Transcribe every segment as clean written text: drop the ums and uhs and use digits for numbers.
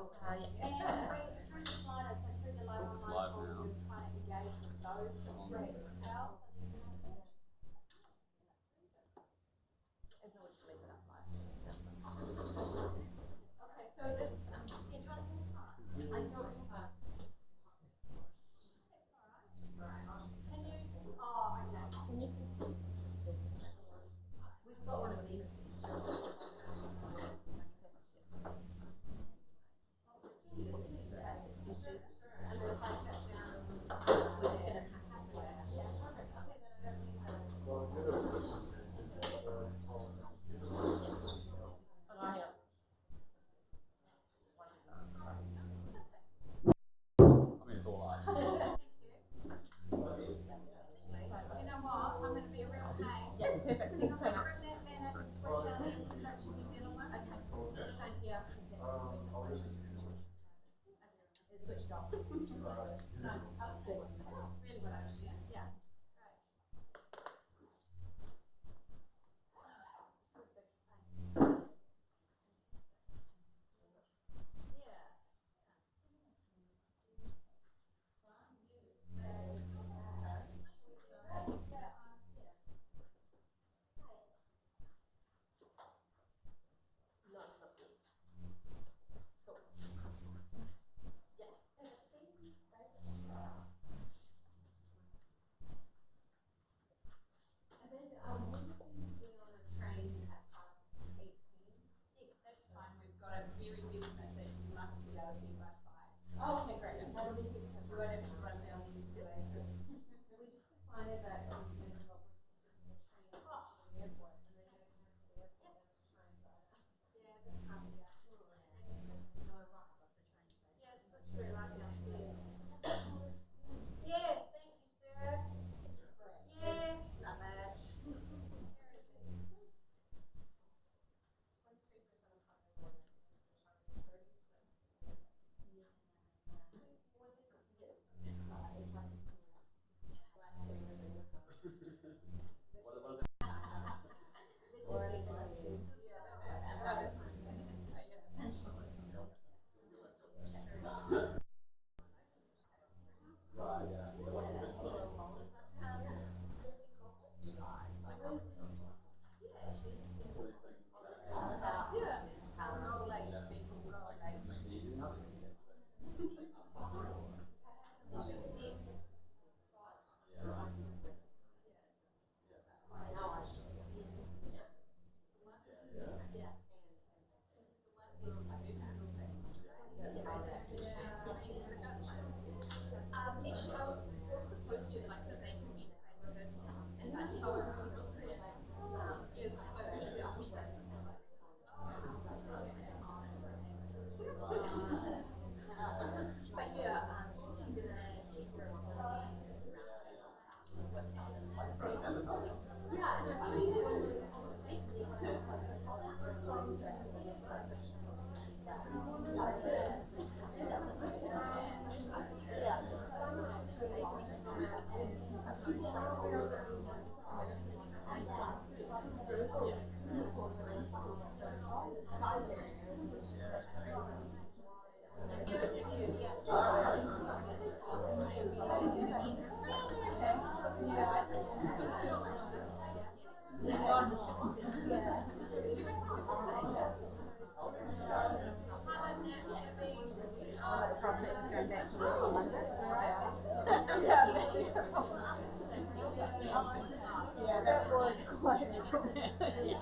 Yeah. And through the slider, so through the live online form, we're trying to engage with those sorts of superpowers. Okay, so this, yeah, do you want to give time? I don't have. It's all right. It's all right. Can you? Oh, okay. Can you conceive? We've got one of these. And then if I sit down, we're just going to pass this away. Yeah, perfect. Okay, then I don't need that. And I am. I mean, it's all I. Thank you. You know what? I'm going to be a real pain. Yeah, perfect. Can Thanks so I much. bring that banner and switch out and stretch New Zealand one? Okay. Thank you. It's switched off. It's a nice colour. Good. It's really what I was doing. Yeah. Great. Yeah. And then we just need to be on a train at 18. Yes, that's fine. We've got a very definite that you must be able to be by 5. Oh, okay, great. That'll be good. You won't have to run down the escalator. We just decided that maybe what we're sitting the train to the airport and then get a cab to the airport and to try and yeah, this time of year. No, right above the train station. Yeah, it's literally right downstairs. Yes, thank you, sir. Yes, love it. Very good. 23% of population. 30%. Yes. What is Right, yeah. Actually, I was supposed to, like, the bank meetings, they reversed it. And I told her she was years ago, I think that but yeah, she did a cheaper yeah, and I think it was safety when I was like, The prospect of going back to work on Monday. Yeah, that was quite traumatic.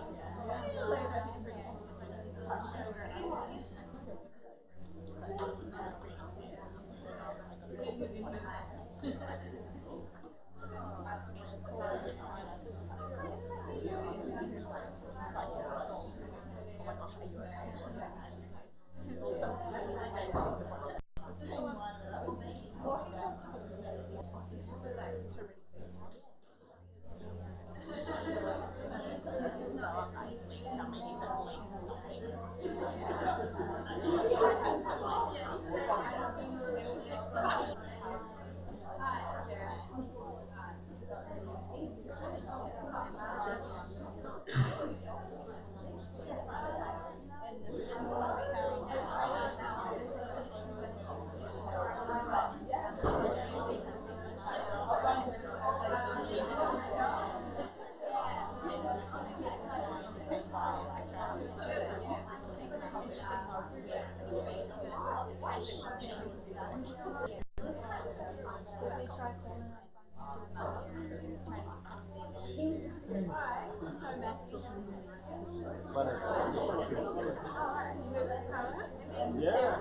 Yeah.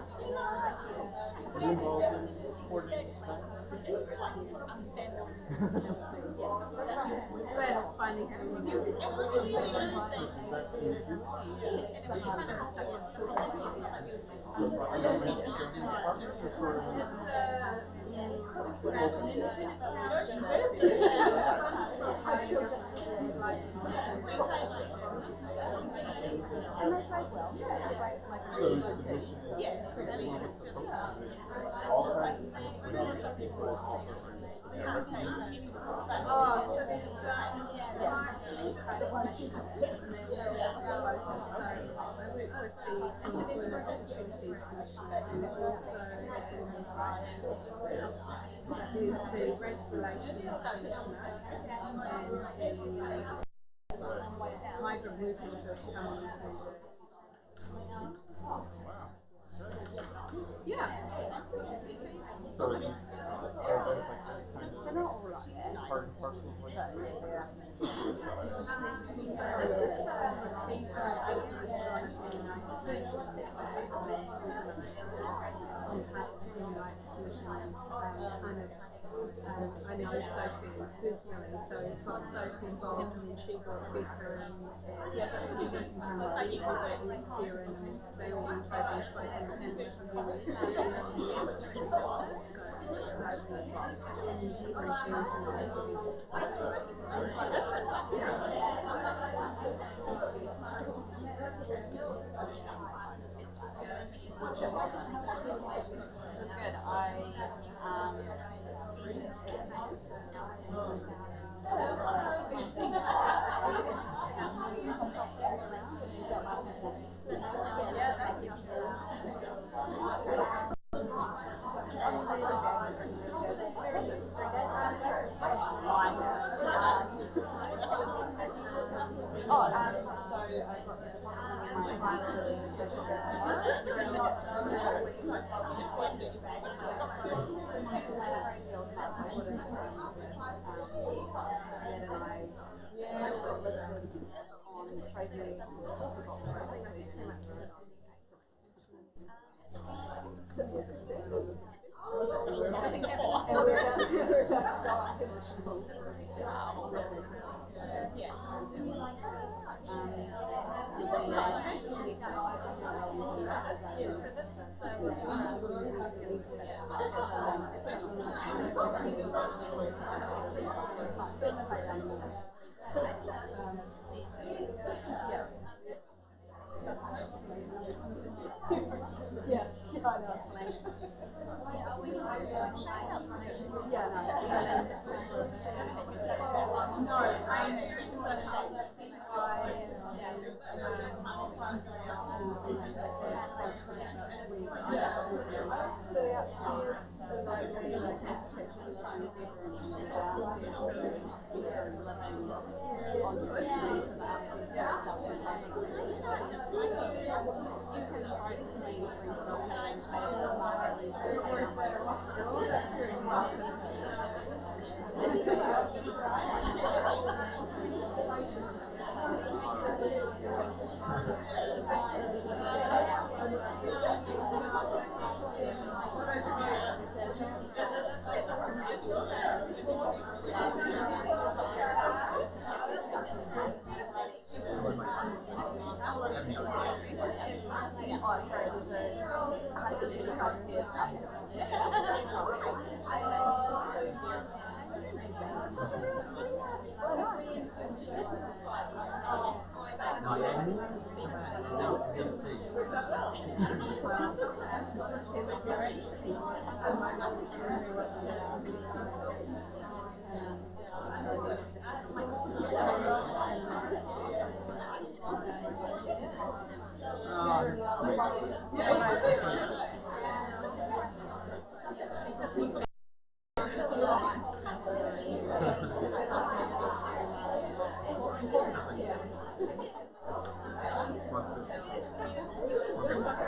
Are you involved in coordinating design? Finding everything. Is that easy? So it's like a managed government department or sort of so the mission is well, what's the focus? Is it all kinds of things for young people, but it's also for everything? Oh, so there's the ones you just said, and then so I work with the Employment Opportunities Commissioner, and also there's the Race Relations Commissioner and the Migrant Workers that come through the Wow. yeah. So everybody's like just kind of They're not all like that. part and parcel of what you do? I know Sophie personally, so it's got Sophie involved, and then she got Becca and Alexia, and they all went over and spoke independently from the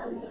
US.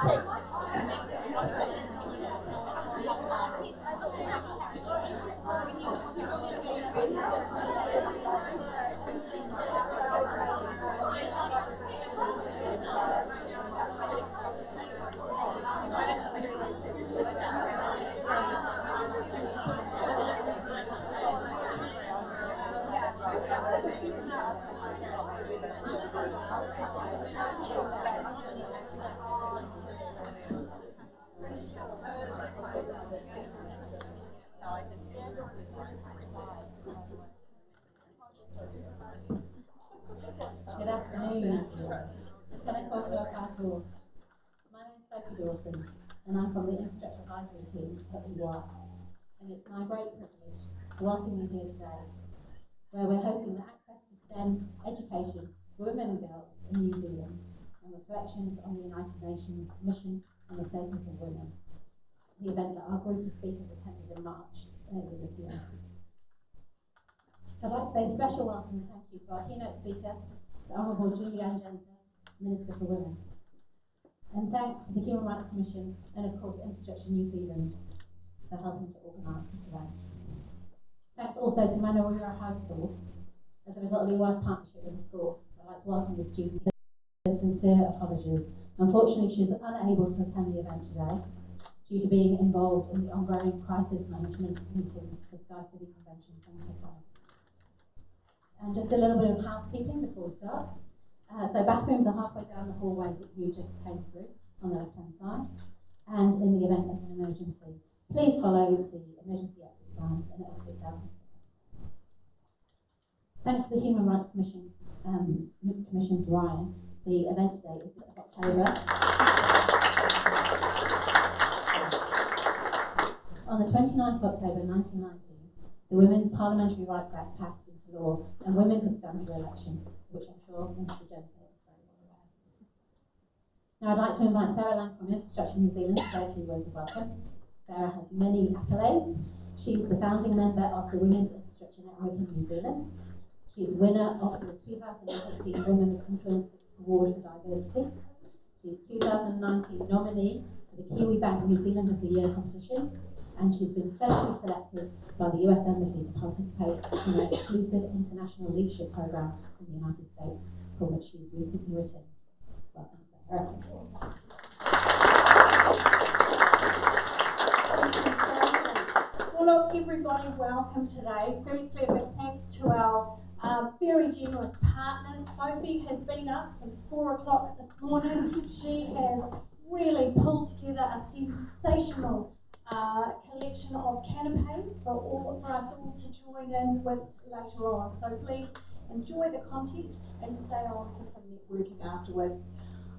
Good afternoon. Tēnā koutou katoa. My name is Sophie Dawson, and I'm from the Infrastructure Advisory Team at EY. And it's my great privilege to welcome you here today, where we're hosting the Access to STEM Education for Women and Girls in New Zealand, and reflections on the United Nations mission and the status of women, the event that our group of speakers attended in March earlier this year. I'd like to say a special welcome and thank you to our keynote speaker, the Honourable Julie-Anne Genter, Minister for Women. And thanks to the Human Rights Commission and of course Infrastructure New Zealand for helping to organise this event. Thanks also to Manurewa High School. As a result of EY's partnership with the school, I'd like to welcome the student with sincere apologies. Unfortunately, she's unable to attend the event today due to being involved in the ongoing crisis management meetings for Sky City Convention Centre. And just a little bit of housekeeping before we start. So bathrooms are halfway down the hallway that you just came through on the left-hand side. And in the event of an emergency, please follow the emergency exit signs and exit down the stairs. Thanks to the Human Rights Commission, Commission's Ryan, the event today is the 5th of October. On the 29th of October 1919, the Women's Parliamentary Rights Act passed into law and women could stand for election, which I'm sure Mr. Genter is very well aware. Now I'd like to invite Sarah Lang from Infrastructure New Zealand to say a few words of welcome. Sarah has many accolades. She's the founding member of the Women's Infrastructure Network in New Zealand. She's winner of the 2018 Women of Influence Award for Diversity. She's 2019 nominee for the Kiwi Bank New Zealand of the Year competition, and she's been specially selected by the US Embassy to participate in an exclusive international leadership program in the United States, for which she's recently written. Welcome, Sarah. Well, look, everybody, welcome today. Firstly, a big thanks to our very generous partners. Sophie has been up since 4 o'clock this morning. She has really pulled together a sensational collection of canapes for us all to join in with later on. So please enjoy the content and stay on for some networking afterwards.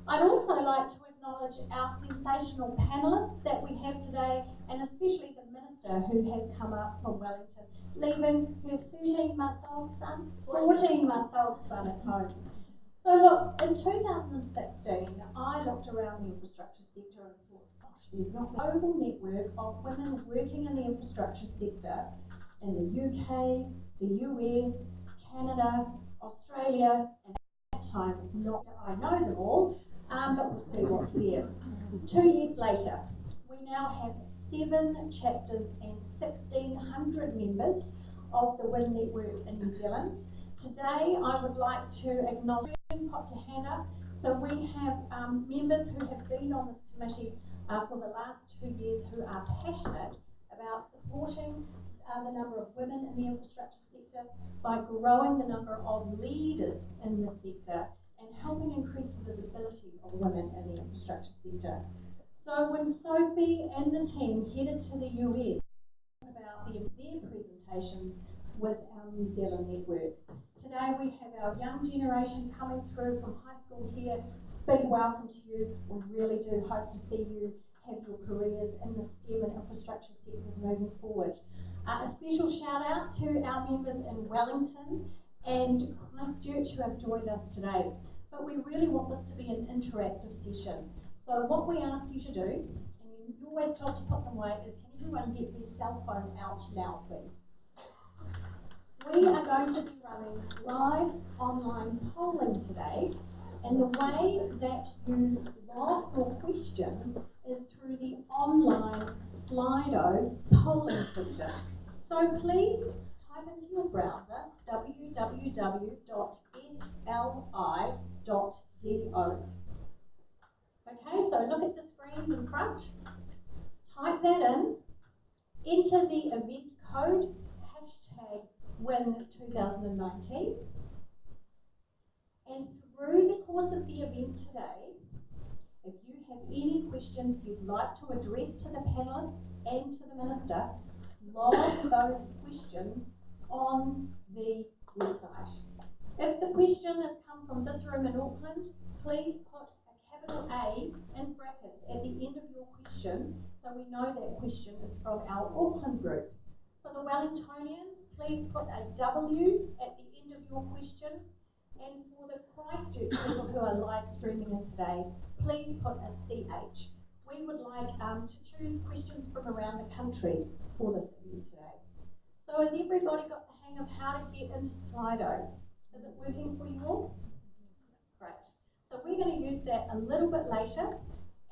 I'd also like to acknowledge our sensational panellists that we have today, and especially the Minister who has come up from Wellington, leaving her 13-month-old son, 14-month-old son at home. So look, in 2016, I looked around the infrastructure sector and thought, gosh, there's not a global network of women working in the infrastructure sector in the UK, the US, Canada, Australia, and at that time, not that I know them all, but we'll see what's there. 2 years later, we now have 7 chapters and 1,600 members of the WIN network in New Zealand. Today, I would like to acknowledge, pop your hand up. So we have members who have been on this committee for the last 2 years who are passionate about supporting the number of women in the infrastructure sector by growing the number of leaders in the sector and helping increase the visibility of women in the infrastructure sector. So when Sophie and the team headed to the US about their presentations with our New Zealand network, today we have our young generation coming through from high school here. Big welcome to you. We really do hope to see you have your careers in the STEM and infrastructure sectors moving forward. A special shout out to our members in Wellington and Christchurch who have joined us today. But we really want this to be an interactive session. So what we ask you to do, and you're always told to put them away, is can everyone get their cell phone out now, please? We are going to be running live online polling today And the way that you log your question is through the online Slido polling system. So please type into your browser www.sli.do. Okay, so look at the screens in front, type that in, enter the event code, #WIN2019, and through the course of the event today, if you have any questions you'd like to address to the panellists and to the Minister, log those questions on the website. If the question has come from this room in Auckland, please put a capital A in brackets at the end of your question so we know that question is from our Auckland group. For the Wellingtonians, please put a W at the end of your question. And for the Christchurch people who are live streaming in today, please put a CH. We would like to choose questions from around the country for this event today. So has everybody got the hang of how to get into Slido? Is it working for you all? Great. So we're going to use that a little bit later,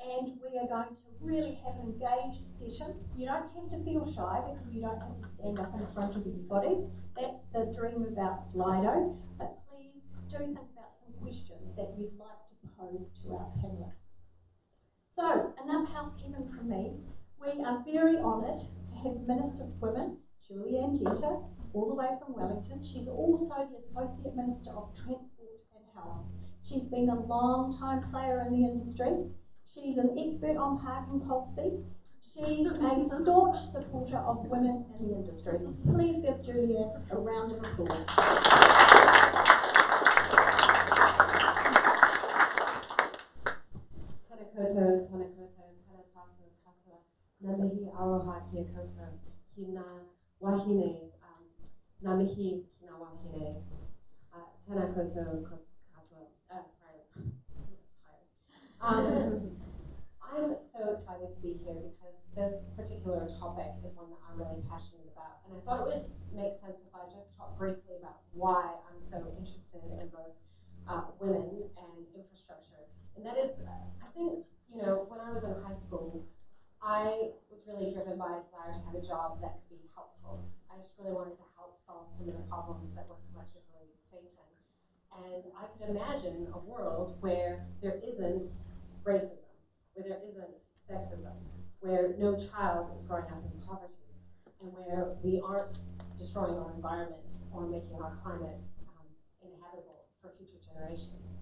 and we are going to really have an engaged session. You don't have to feel shy because you don't have to stand up in front of everybody. That's the dream about Slido. But please do think about some questions that you'd like to pose to our panellists. So, enough housekeeping from me. We are very honoured to have Minister for Women, Julianne Genter, all the way from Wellington. She's also the Associate Minister of Transport and Health. She's been a long-time player in the industry. She's an expert on parking policy. She's a staunch supporter of women in the industry. Please give Julianne a round of applause. Tēnā koutou, tēnā tātou katoa, ngā mihi aroha kia koutou, ki ngā wahine, ngā mihi ki ngā wahine. Tēnā koutou katoa, sorry, I'm tired. I'm so excited to be here because this particular topic is one that I'm really passionate about. And I thought it would make sense if I just talk briefly about why I'm so interested in both women and infrastructure. And that is, I think, you know, when I was in high school, I was really driven by a desire to have a job that could be helpful. I just really wanted to help solve some of the problems that we're collectively facing. And I could imagine a world where there isn't racism, where there isn't sexism, where no child is growing up in poverty, and where we aren't destroying our environment or making our climate inhabitable for future generations.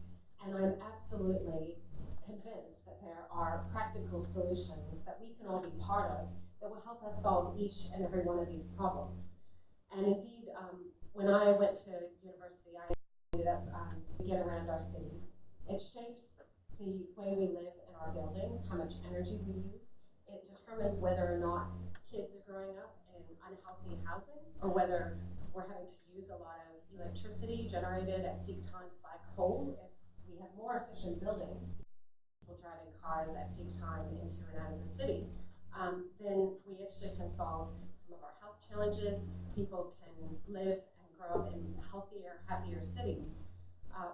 And I'm absolutely convinced that there are practical solutions that we can all be part of that will help us solve each and every one of these problems. And indeed, when I went to university, I ended up to get around our cities. It shapes the way we live in our buildings, how much energy we use. It determines whether or not kids are growing up in unhealthy housing or whether we're having to use a lot of electricity generated at peak times by coal. If we have more efficient buildings, people driving cars at peak time into and out of the city, then we actually can solve some of our health challenges. People can live and grow up in healthier, happier cities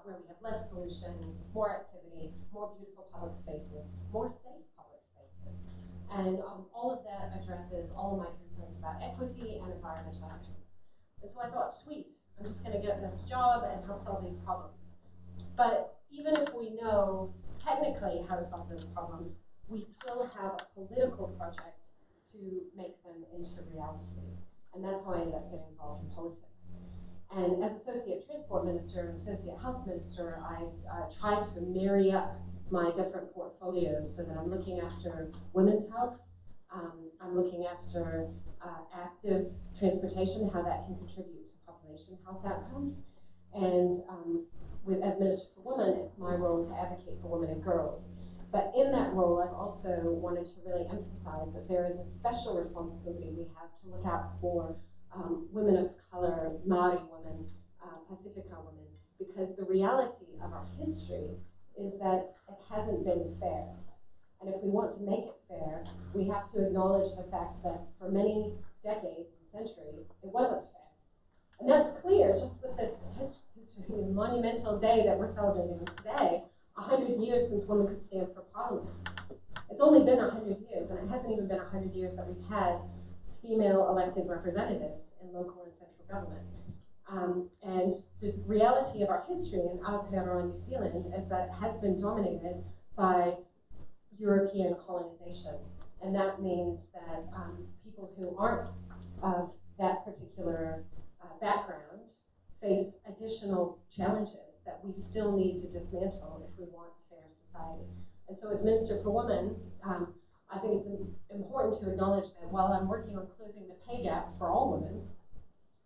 where we have less pollution, more activity, more beautiful public spaces, more safe public spaces. And all of that addresses all of my concerns about equity and environmental outcomes. And so I thought, sweet, I'm just going to get this job and help solve these problems. But even if we know technically how to solve those problems, we still have a political project to make them into reality. And that's how I ended up getting involved in politics. And as Associate Transport Minister and Associate Health Minister, I tried to marry up my different portfolios so that I'm looking after women's health, I'm looking after active transportation, how that can contribute to population health outcomes. And as Minister for Women, it's my role to advocate for women and girls. But in that role, I've also wanted to really emphasize that there is a special responsibility we have to look out for women of color, Māori women, Pacifica women, because the reality of our history is that it hasn't been fair. And if we want to make it fair, we have to acknowledge the fact that for many decades and centuries, it wasn't fair. And that's clear just with this history, monumental day that we're celebrating today, 100 years since women could stand for parliament. It's only been 100 years, and it hasn't even been 100 years that we've had female elected representatives in local and central government. And the reality of our history in Aotearoa, New Zealand, is that it has been dominated by European colonization. And that means that people who aren't of that particular background face additional challenges that we still need to dismantle if we want a fair society. And so as Minister for Women, I think it's important to acknowledge that while I'm working on closing the pay gap for all women,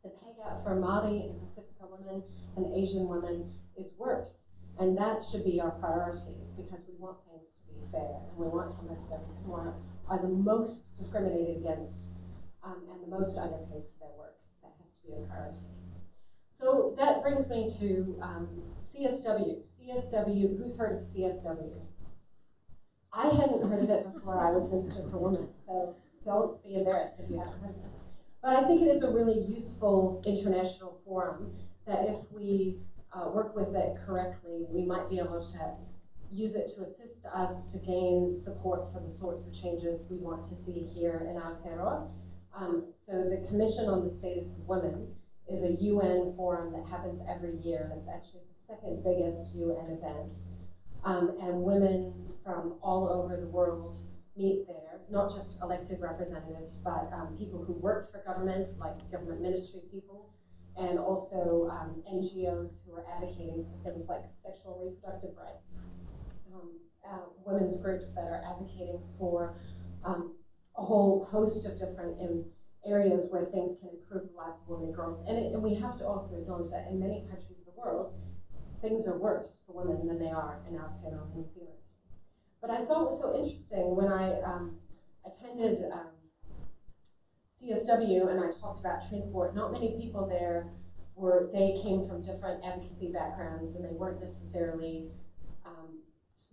the pay gap for Māori and Pacifica women and Asian women is worse. And that should be our priority, because we want things to be fair, and we want to lift those who are the most discriminated against and the most underpaid for their work. That has to be a priority. So that brings me to CSW. CSW, who's heard of CSW? I hadn't heard of it before I was Minister for Women, so don't be embarrassed if you haven't heard of it. But I think it is a really useful international forum that if we work with it correctly, we might be able to use it to assist us to gain support for the sorts of changes we want to see here in Aotearoa. So the Commission on the Status of Women is a UN forum that happens every year. It's actually the second biggest UN event. And women from all over the world meet there, not just elected representatives, but people who work for government, like government ministry people, and also NGOs who are advocating for things like sexual and reproductive rights, women's groups that are advocating for a whole host of different areas where things can improve the lives of women and girls. And we have to also acknowledge that in many countries of the world, things are worse for women than they are in Aotearoa, New Zealand. But I thought it was so interesting when I attended CSW and I talked about transport. Not many people there they came from different advocacy backgrounds, and they weren't necessarily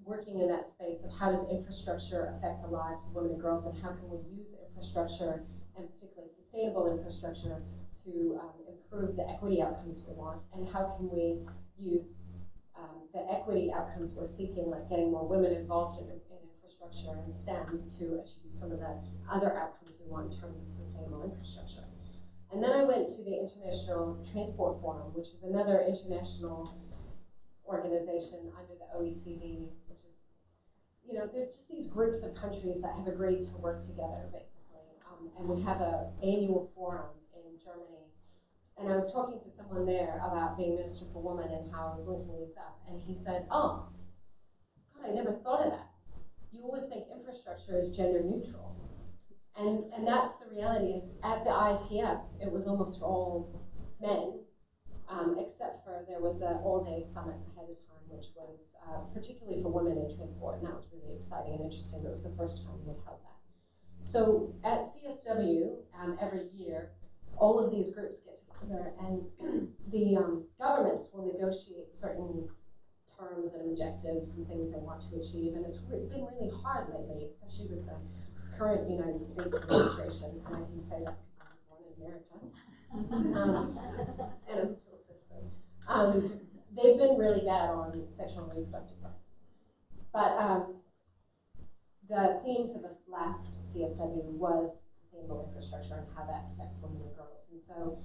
working in that space of how does infrastructure affect the lives of women and girls, and how can we use infrastructure, and particularly sustainable infrastructure, to improve the equity outcomes we want, and how can we use the equity outcomes we're seeking, like getting more women involved in infrastructure and STEM, to achieve some of the other outcomes we want in terms of sustainable infrastructure. And then I went to the International Transport Forum, which is another international organization under the OECD, which is, they're just these groups of countries that have agreed to work together, basically. And we have an annual forum in Germany. And I was talking to someone there about being Minister for Women and how I was linking these up. And he said, oh, God, I never thought of that. You always think infrastructure is gender neutral. And that's the reality. Is at the ITF, it was almost all men, except for there was an all-day summit ahead of time, which was particularly for women in transport. And that was really exciting and interesting. It was the first time we had held that. So at CSW, every year, all of these groups get together, and the governments will negotiate certain terms and objectives and things they want to achieve. And it's been really hard lately, especially with the current United States administration. And I can say that because I was born in America, and I'm still a citizen. They've been really bad on sexual and reproductive rights. But the theme for this last CSW was sustainable infrastructure and how that affects women and girls. And so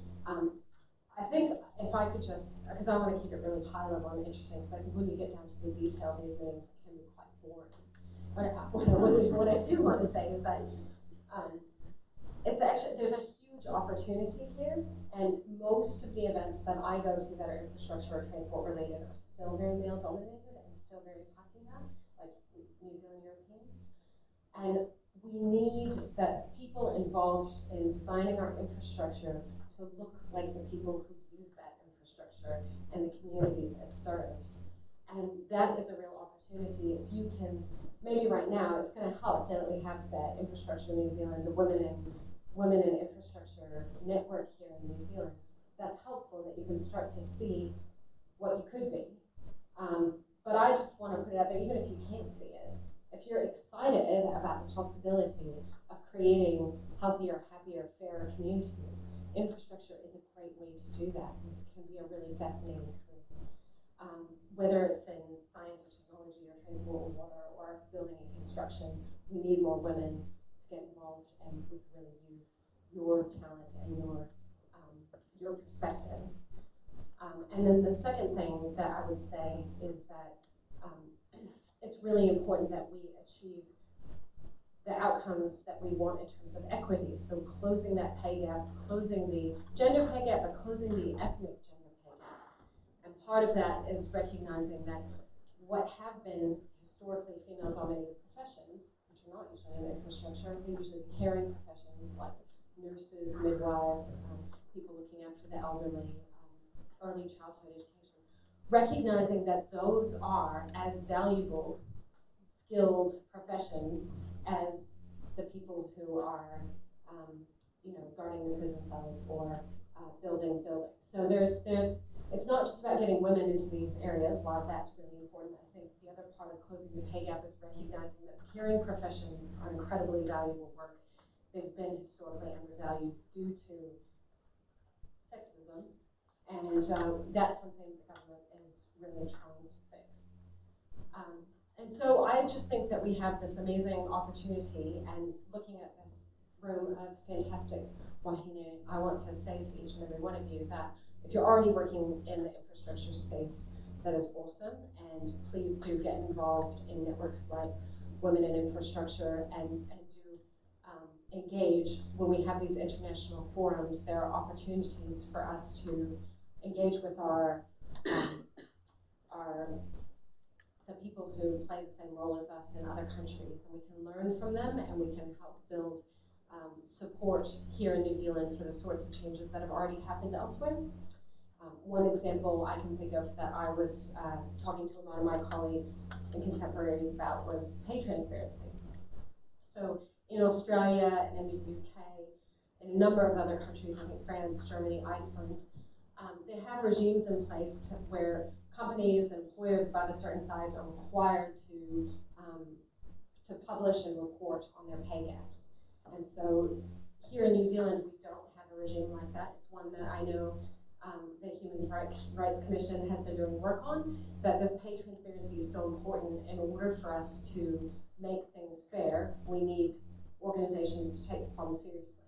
I think if I could just, because I want to keep it really high level and interesting, because I think when you get down to the detail of these meetings, it can be quite boring. What I do want to say is that it's actually, there's a huge opportunity here, and most of the events that I go to that are infrastructure or transport related are still very male dominated and still very Pākehā, like New Zealand European. And we need the people involved in designing our infrastructure to look like the people who use that infrastructure and the communities it serves. And that is a real opportunity. If you can, maybe right now, it's going to help that we have that infrastructure in New Zealand, the Women in Infrastructure network here in New Zealand. That's helpful, that you can start to see what you could be. But I just want to put it out there, even if you can't see it, if you're excited about the possibility of creating healthier, happier, fairer communities, infrastructure is a great way to do that. It can be a really fascinating career. Whether it's in science or technology or transport or water or building and construction, we need more women to get involved, and we can really use your talent and your perspective. And then the second thing that I would say is that it's really important that we achieve the outcomes that we want in terms of equity. So closing that pay gap, closing the gender pay gap, but closing the ethnic gender pay gap. And part of that is recognizing that what have been historically female-dominated professions, which are not usually in infrastructure, they're usually caring professions like nurses, midwives, people looking after the elderly, early childhood education, recognizing that those are as valuable, skilled professions as the people who are, guarding the prison cells or building buildings. So it's not just about getting women into these areas, while that's really important. I think the other part of closing the pay gap is recognizing that caring professions are incredibly valuable work. They've been historically undervalued due to sexism, and that's something the government is really trying to fix. And so I just think that we have this amazing opportunity, and looking at this room of fantastic wahine, I want to say to each and every one of you that if you're already working in the infrastructure space, that is awesome, and please do get involved in networks like Women in Infrastructure and do engage. When we have these international forums, there are opportunities for us to engage with the people who play the same role as us in other countries, and we can learn from them, and we can help build support here in New Zealand for the sorts of changes that have already happened elsewhere. One example I can think of that I was talking to a lot of my colleagues and contemporaries about was pay transparency. So in Australia and in the UK, and a number of other countries, I think France, Germany, Iceland, they have regimes in place where companies and employers above a certain size are required to publish and report on their pay gaps. And so here in New Zealand, we don't have a regime like that. It's one that I know the Human Rights Commission has been doing work on, that this pay transparency is so important. In order for us to make things fair, we need organizations to take the problem seriously.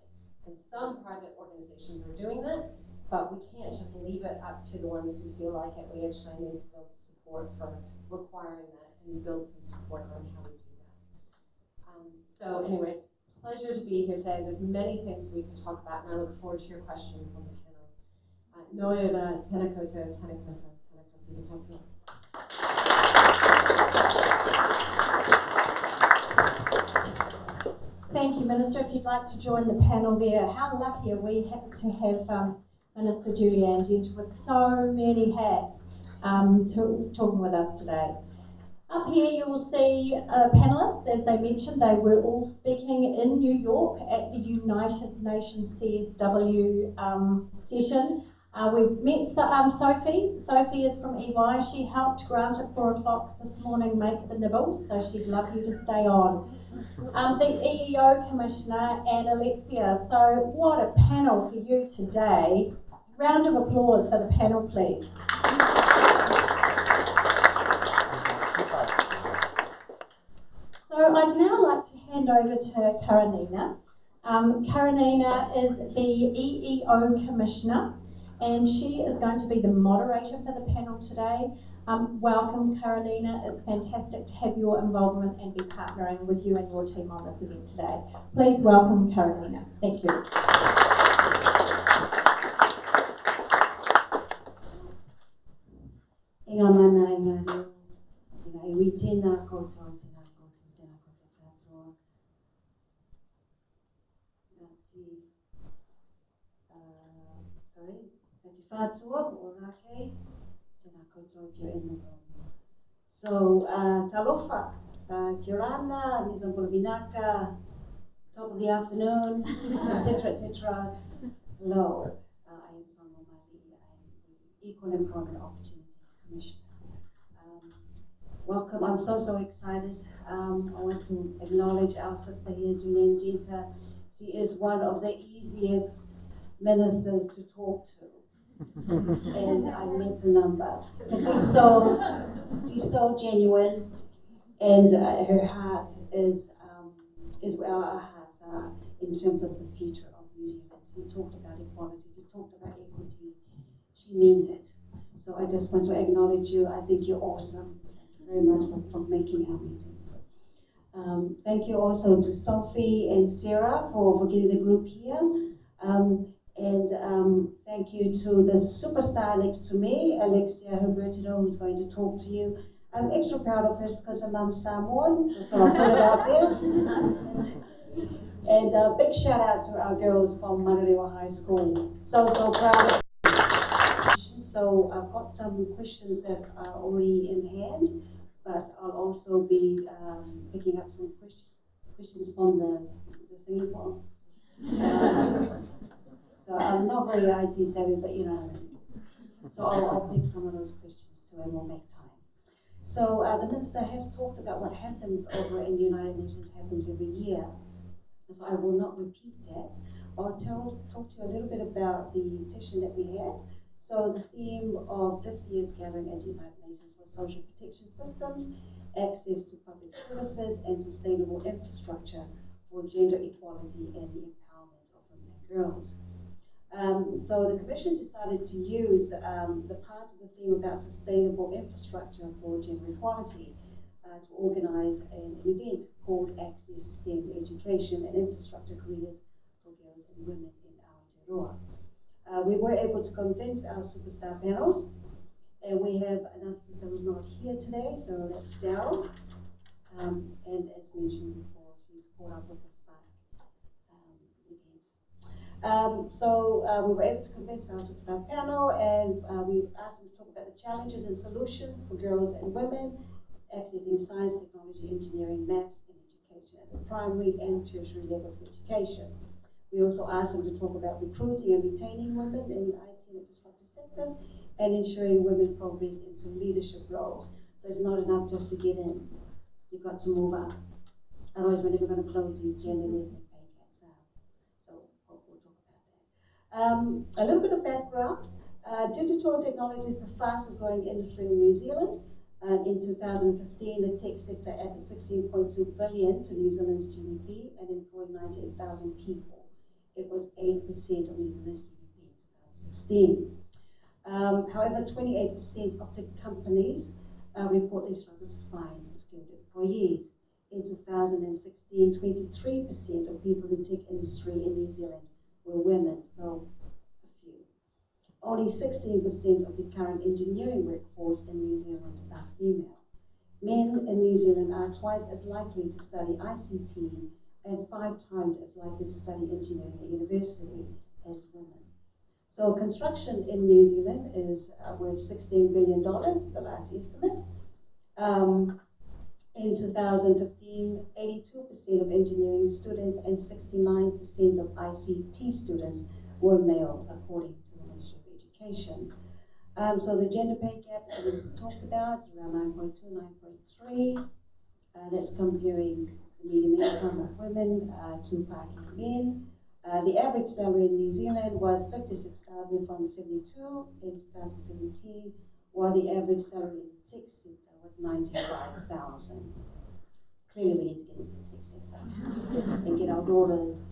And some private organizations are doing that, but we can't just leave it up to the ones who feel like it. We actually need to build support for requiring that and build some support on how we do that. So anyway, it's a pleasure to be here today. There's many things we can talk about, and I look forward to your questions on the panel. Noe la tēnā koutou, tēnā koutou, tēnā koutou, Thank you, Minister. If you'd like to join the panel there, how lucky are we to have Minister Julie-Anne Genter with so many hats talking with us today. Up here you will see panellists. As they mentioned, they were all speaking in New York at the United Nations CSW session. We've met Sophie. Sophie is from EY. She helped Grant at 4 o'clock this morning make the nibbles, so she'd love you to stay on. The EEO Commissioner and Alexia. So what a panel for you today. Round of applause for the panel, please. So I'd now like to hand over to Karanina. Karanina is the EEO Commissioner, and she is going to be the moderator for the panel today. Welcome, Karanina. It's fantastic to have your involvement and be partnering with you and your team on this event today. Please welcome Karanina. Thank you. Inga mana inga reo, inga iwi tēnā koutou, tēnā koutou, tēnā koutou katoa. Ngati whātua o rākei, tēnā koutou if you're in the room. So, talofa, kia rana, nizambula vinaka, top of the afternoon, etc., etc. Hello, I am Sandra Mali, I'm the Equal Employment Opportunities Commissioner. welcome. I'm so excited. I want to acknowledge our sister here, Julian Genta. She is one of the easiest ministers to talk to. And I met a number because she's so genuine, and her heart is where our hearts are in terms of the future of New Zealand. She talked about equality, she talked about equity. She means it. So I just want to acknowledge you. I think you're awesome. Thank you very much for making our meeting. Thank you also to Sophie and Sarah for getting the group here. Thank you to the superstar next to me, Alexia Hubertino, who's going to talk to you. I'm extra proud of her because her mum's Samoan, just thought I'll put it out there. And a big shout out to our girls from Mararewa High School. So proud of them. So I've got some questions that are already in hand, but I'll also be picking up some questions from the thingy board. So I'm not very IT savvy, but you know what I mean. So I'll pick some of those questions too, and we'll make time. So the minister has talked about what happens over in the United Nations happens every year. So I will not repeat that. I'll talk to you a little bit about the session that we had. So the theme of this year's gathering at the United Nations was social protection systems, access to public services, and sustainable infrastructure for gender equality and the empowerment of women and girls. So the Commission decided to use the part of the theme about sustainable infrastructure for gender equality to organise an event called Access to STEM Education and Infrastructure Careers for Girls and Women in Aotearoa. We were able to convince our superstar panels, and we have another sister who's not here today, so that's Daryl. And as mentioned before, she's caught up with the SPARC events. We were able to convince our superstar panel, and we asked them to talk about the challenges and solutions for girls and women accessing science, technology, engineering, maths, and education at the primary and tertiary levels of education. We also asked them to talk about recruiting and retaining women in the IT and infrastructure sectors and ensuring women progress into leadership roles. So it's not enough just to get in. You've got to move up. Otherwise, we're never going to close these gender and ethnic pay gaps out. So we'll talk about that. A little bit of background. Digital technology is the fastest growing industry in New Zealand. In 2015, the tech sector added 16.2 billion to New Zealand's GDP and employed 98,000 people. It was 8% of New Zealand's GDP in 2016. However, 28% of tech companies report they struggle to find skilled employees. In 2016, 23% of people in the tech industry in New Zealand were women, so a few. Only 16% of the current engineering workforce in New Zealand are female. Men in New Zealand are twice as likely to study ICT and 5 times as likely to study engineering at university as women. So construction in New Zealand is worth $16 billion, the last estimate. In 2015, 82% of engineering students and 69% of ICT students were male, according to the Ministry of Education. So the gender pay gap that we talked about is around 9.2, 9.3. That's comparing the median income of women to Pākehā men. The average salary in New Zealand was $56,000 from 72 in 2017, while the average salary in the tech sector was $95,000. Clearly, we need to get into the tech sector and get our daughters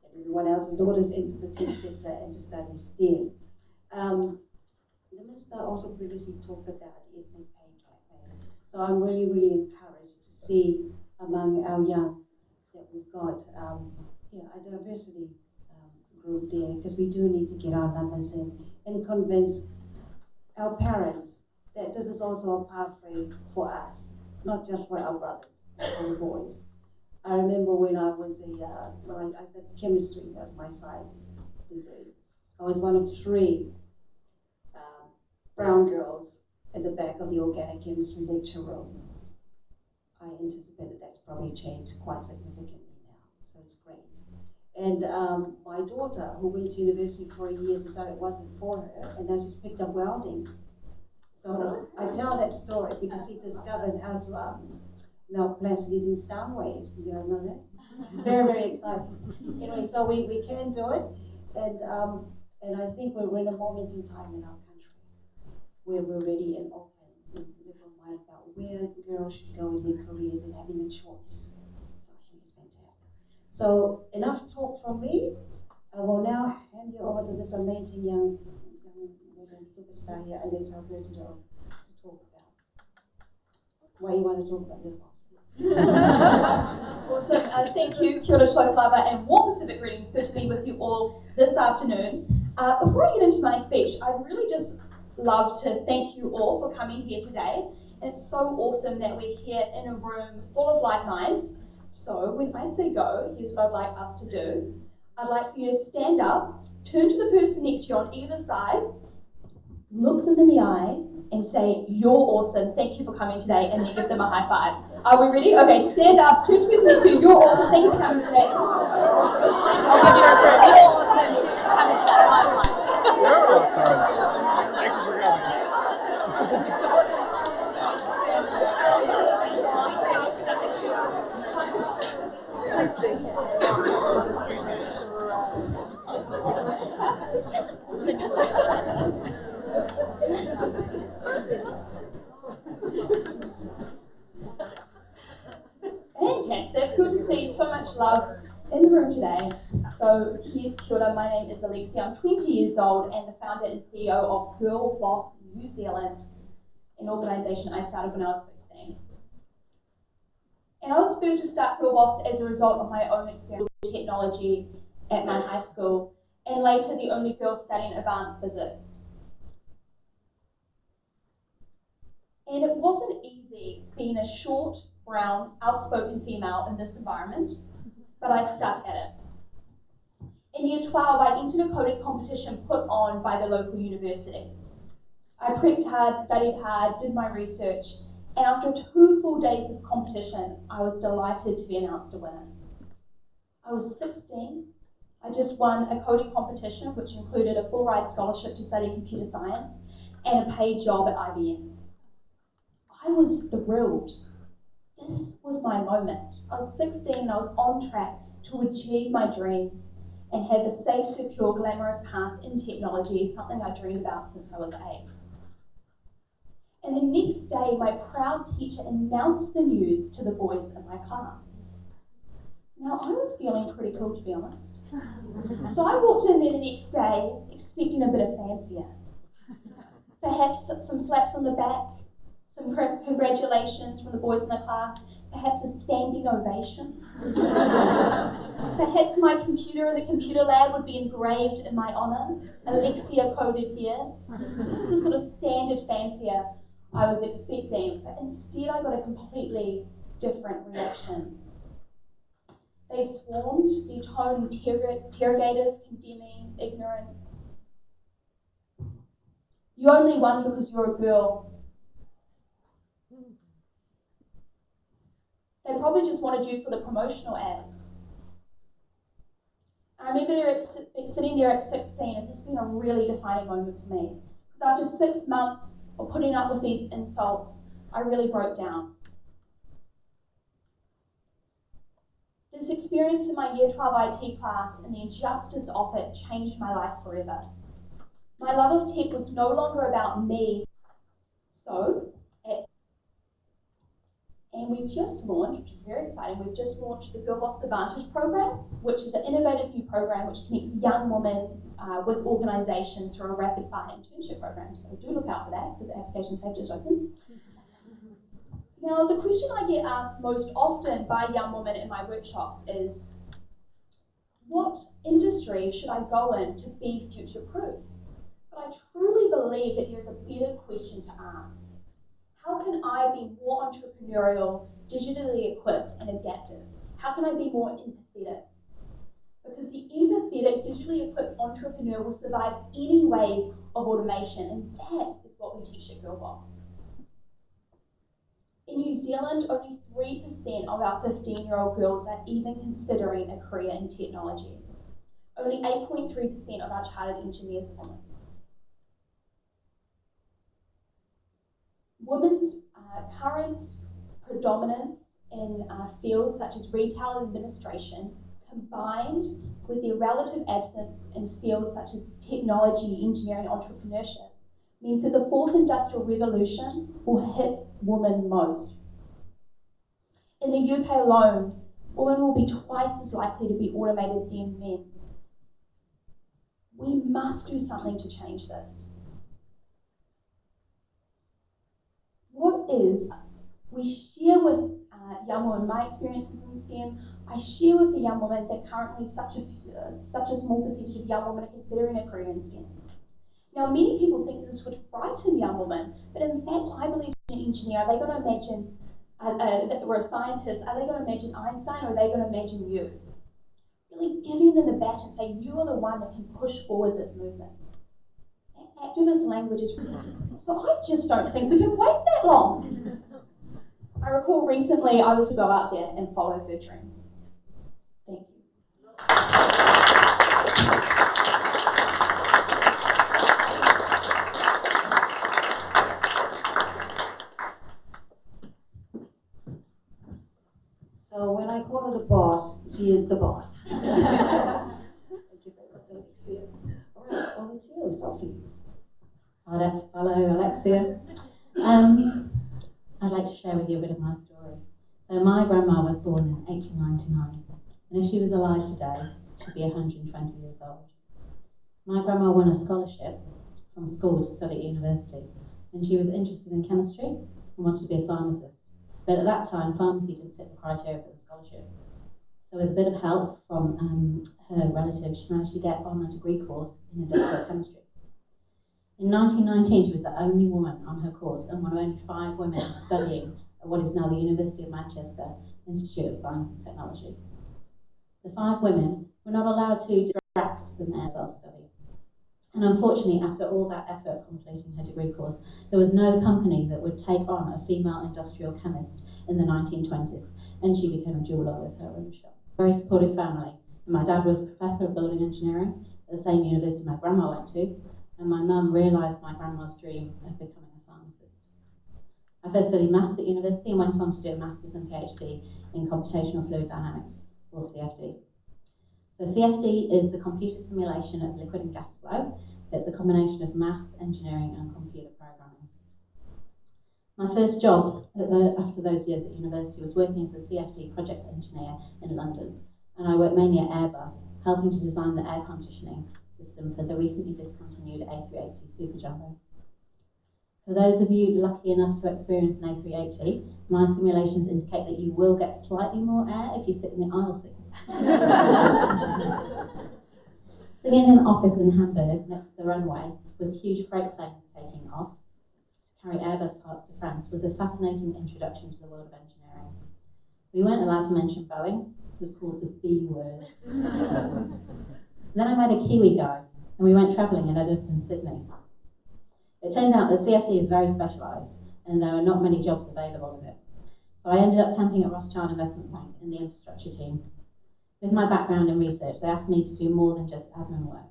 and everyone else's daughters into the tech sector and to study STEM. The minister also previously talked about the ethnic pay gap, so I'm really encouraged to see among our young that we've got a diversity group there, because we do need to get our numbers in and convince our parents that this is also a pathway for us, not just for our brothers or boys. I remember when I was I studied chemistry, that was my science degree. I was one of 3 brown girls at the back of the organic chemistry lecture room. I anticipate that that's probably changed quite significantly now, so it's great. And my daughter, who went to university for a year, decided it wasn't for her, and now she's picked up welding. So I tell that story because he discovered how to melt plastic using sound waves. Did you guys know that? Very, very exciting. Anyway, so we can do it, and I think we're in a moment in time in our country where we're ready and open with liberal mind about where girls should go in their careers and having a choice. So I think it's fantastic. So enough talk from me. I will now hand you over to this amazing young woman superstar here, Alisa Alberto, to talk about why you want to talk about this. Awesome. Thank you. Kia ora Lava, and warm Pacific greetings. Good to be with you all this afternoon. Before I get into my speech, I'd really just love to thank you all for coming here today. It's so awesome that we're here in a room full of like minds. So when I say go, here's what I'd like us to do. I'd like for you to stand up, turn to the person next to you on either side, look them in the eye, and say, "You're awesome, thank you for coming today," and then give them a high five. Are we ready? Okay, stand up, turn to the person next to you, "You're awesome, thank you for coming today." I'll give you a reference. You're awesome, thank you for coming today. High five. You're awesome. Thank you for coming. Fantastic, good to see so much love in the room today. So here's kia ora, my name is Alexia, I'm 20 years old and the founder and CEO of Girl Boss New Zealand, an organisation I started when I was 16. And I was spurred to start Girl Boss as a result of my own experience with technology at my high school, and later the only girl studying advanced physics. And it wasn't easy being a short, brown, outspoken female in this environment, but I stuck at it. In year 12, I entered a coding competition put on by the local university. I prepped hard, studied hard, did my research, and after 2 full days of competition, I was delighted to be announced a winner. I was 16. I just won a coding competition, which included a full ride scholarship to study computer science and a paid job at IBM. I was thrilled. This was my moment. I was 16 and I was on track to achieve my dreams and have a safe, secure, glamorous path in technology, something I dreamed about since I was 8. And the next day, my proud teacher announced the news to the boys in my class. Now, I was feeling pretty cool, to be honest. So I walked in there the next day expecting a bit of fanfare. Perhaps some slaps on the back, some congratulations from the boys in the class, perhaps a standing ovation. Perhaps my computer in the computer lab would be engraved in my honour, Alexia coded here. This was a sort of standard fanfare I was expecting, but instead I got a completely different reaction. They swarmed, their tone interrogative, condemning, ignorant. You only won because you're a girl. They probably just wanted you for the promotional ads. I remember sitting there at 16, and this has been a really defining moment for me. Because after 6 months of putting up with these insults, I really broke down. This experience in my Year 12 IT class and the injustice of it changed my life forever. My love of tech was no longer about me. And we've just launched, which is very exciting, we've just launched the Girl Boss Advantage program, which is an innovative new program which connects young women with organisations through a rapid fire internship program. So do look out for that, because applications have just opened. Now, the question I get asked most often by young women in my workshops is, what industry should I go in to be future-proof? But I truly believe that there's a better question to ask. How can I be more entrepreneurial, digitally equipped, and adaptive? How can I be more empathetic? Because the empathetic, digitally equipped entrepreneur will survive any wave of automation, and that is what we teach at Girl Boss. In New Zealand, only 3% of our 15-year-old girls are even considering a career in technology. Only 8.3% of our chartered engineers are women. women's current predominance in fields such as retail and administration, combined with their relative absence in fields such as technology, engineering, entrepreneurship, means that the fourth industrial revolution will hit women most. In the UK alone, women will be twice as likely to be automated than men. We must do something to change this. We share with young women my experiences in STEM. I share with the young women that currently such a small percentage of young women are considering a career in STEM. Now, many people think this would frighten young women, but in fact, I believe an engineer, are they going to imagine, or a scientist, are they going to imagine Einstein, or are they going to imagine you? Really giving them the bat and say, you are the one that can push forward this movement. That activist language is ridiculous. So I just don't think we can wait that long. I recall recently I was to go out there and follow her dreams. Thank you. So when I call her the boss, she is the boss. Thank you very much, Alexia. All right, over to you, Sophie. I'd like to follow Alexia. I'd like to share with you a bit of my story. So my grandma was born in 1899, and if she was alive today, she'd be 120 years old. My grandma won a scholarship from school to study at university, and she was interested in chemistry and wanted to be a pharmacist. But at that time, pharmacy didn't fit the criteria for the scholarship. So with a bit of help from her relatives, she managed to get on a degree course in industrial chemistry. In 1919, she was the only woman on her course and one of only 5 women studying at what is now the University of Manchester Institute of Science and Technology. The 5 women were not allowed to distract them their self-study. And unfortunately, after all that effort completing her degree course, there was no company that would take on a female industrial chemist in the 1920s, and she became a jeweller with her own shop. Very supportive family. And my dad was a professor of building engineering at the same university my grandma went to, and my mum realised my grandma's dream of becoming a pharmacist. I first studied maths at university and went on to do a master's and PhD in computational fluid dynamics, or CFD. So CFD is the computer simulation of liquid and gas flow. It's a combination of maths, engineering and computer programming. My first job after those years at university was working as a CFD project engineer in London, and I worked mainly at Airbus, helping to design the air conditioning system for the recently discontinued A380 Super Jumbo. For those of you lucky enough to experience an A380, my simulations indicate that you will get slightly more air if you sit in the aisle seats. Sitting in an office in Hamburg next to the runway with huge freight planes taking off to carry Airbus parts to France was a fascinating introduction to the world of engineering. We weren't allowed to mention Boeing, it was called the B word. Then I met a Kiwi guy and we went travelling and ended up in Sydney. It turned out that CFD is very specialised and there are not many jobs available in it. So I ended up temping at Rothschild Investment Bank in the infrastructure team. With my background in research, they asked me to do more than just admin work.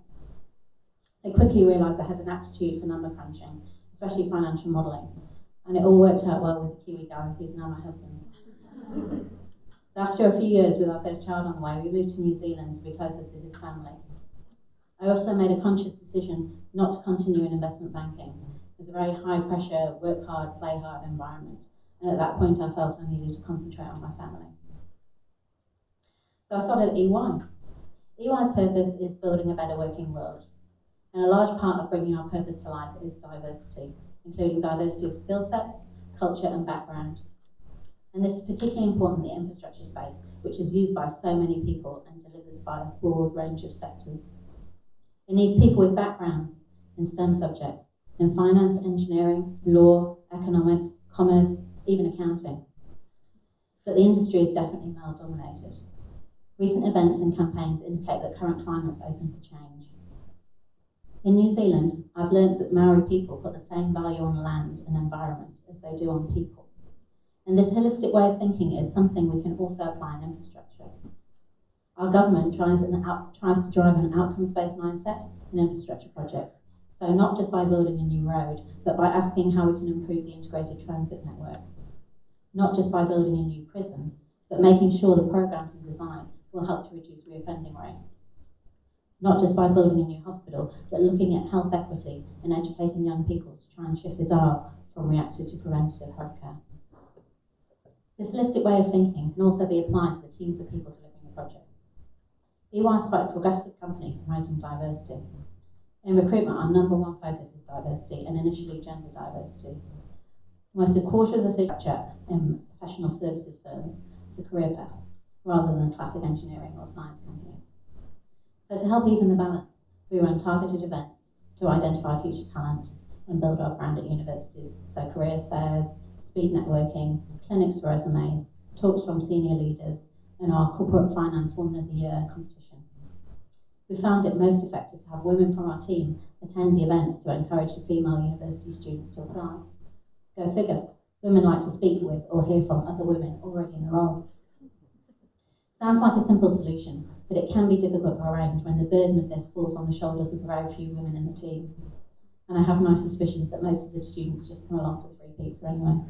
They quickly realised I had an aptitude for number crunching, especially financial modelling, and it all worked out well with the Kiwi guy, who's now my husband. So after a few years with our first child on the way, we moved to New Zealand to be closer to his family. I also made a conscious decision not to continue in investment banking. It was a very high pressure, work hard, play hard environment, and at that point I felt I needed to concentrate on my family. So I started at EY. EY's purpose is building a better working world, and a large part of bringing our purpose to life is diversity, including diversity of skill sets, culture and background. And this is particularly important in the infrastructure space, which is used by so many people and delivers by a broad range of sectors. It needs people with backgrounds in STEM subjects, in finance, engineering, law, economics, commerce, even accounting. But the industry is definitely male-dominated. Recent events and campaigns indicate that current climate's open for change. In New Zealand, I've learned that Maori people put the same value on land and environment as they do on people. And this holistic way of thinking is something we can also apply in infrastructure. Our government tries to drive an outcomes-based mindset in infrastructure projects, So not just by building a new road, but by asking how we can improve the integrated transit network. Not just by building a new prison, but making sure the programmes and design will help to reduce reoffending rates. Not just by building a new hospital, but looking at health equity and educating young people to try and shift the dial from reactive to preventative healthcare. This holistic way of thinking can also be applied to the teams of people delivering the projects. EY is quite a progressive company promoting diversity. In recruitment, our number one focus is diversity, and initially gender diversity. Almost a quarter of the structure in professional services firms is a career path, rather than classic engineering or science companies. So to help even the balance, we run targeted events to identify future talent and build our brand at universities, so careers fairs, speed networking, clinics for resumes, talks from senior leaders, and our Corporate Finance Woman of the Year competition. We found it most effective to have women from our team attend the events to encourage the female university students to apply. Go figure, women like to speak with or hear from other women already in the role. Sounds like a simple solution, but it can be difficult to arrange when the burden of this falls on the shoulders of the very few women in the team. And I have my suspicions that most of the students just come along for the free pizza anyway.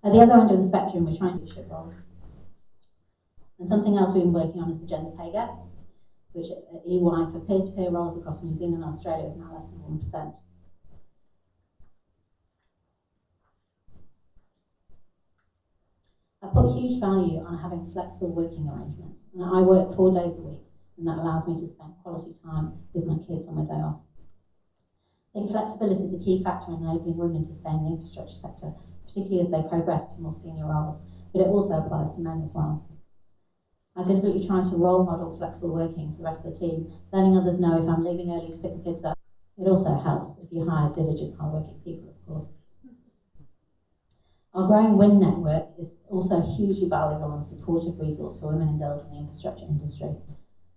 At the other end of the spectrum, we're trying to leadership roles. And something else we've been working on is the gender pay gap, which at EY for peer-to-peer roles across New Zealand and Australia is now less than 1%. I put huge value on having flexible working arrangements, and I work 4 days a week, and that allows me to spend quality time with my kids on my day off. I think flexibility is a key factor in enabling women to stay in the infrastructure sector, particularly as they progress to more senior roles, but it also applies to men as well. I deliberately try to role model flexible working to the rest of the team, letting others know if I'm leaving early to pick the kids up. It also helps if you hire diligent, hard-working people, of course. Our growing WIN network is also a hugely valuable and supportive resource for women and girls in the infrastructure industry.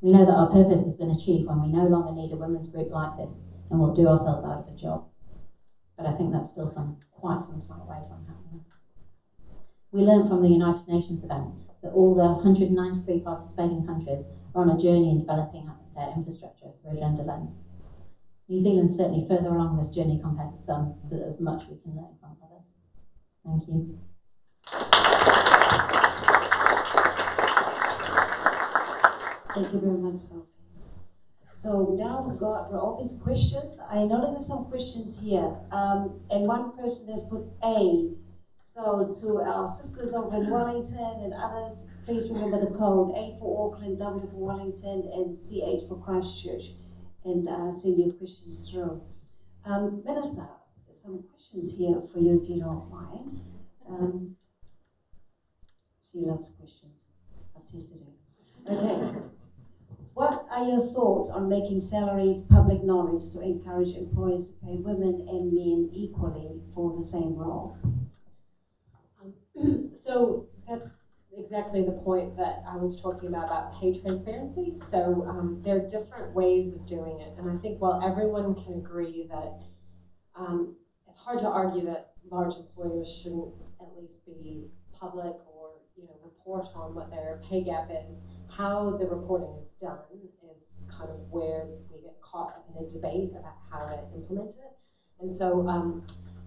We know that our purpose has been achieved when we no longer need a women's group like this and will do ourselves out of a job. But I think that's still quite some time away from happening. We learned from the United Nations event that all the 193 participating countries are on a journey in developing their infrastructure through a gender lens. New Zealand's certainly further along this journey compared to some, but there's much we can learn from others. Thank you. Thank you very much, Sophie. So now we're open to questions. I know there's some questions here, and one person has put A. So to our sisters over in Wellington and others, please remember the code A for Auckland, W for Wellington, and CH for Christchurch, and send your questions through. Minister, there's some questions here for you if you don't mind. She loves questions. I've tested her. Okay. What are your thoughts on making salaries public knowledge to encourage employers to pay women and men equally for the same role? So that's exactly the point that I was talking about pay transparency. So there are different ways of doing it. And I think while everyone can agree that it's hard to argue that large employers shouldn't at least be public or report on what their pay gap is, how the reporting is done is kind of where we get caught up in a debate about how to implement it. And so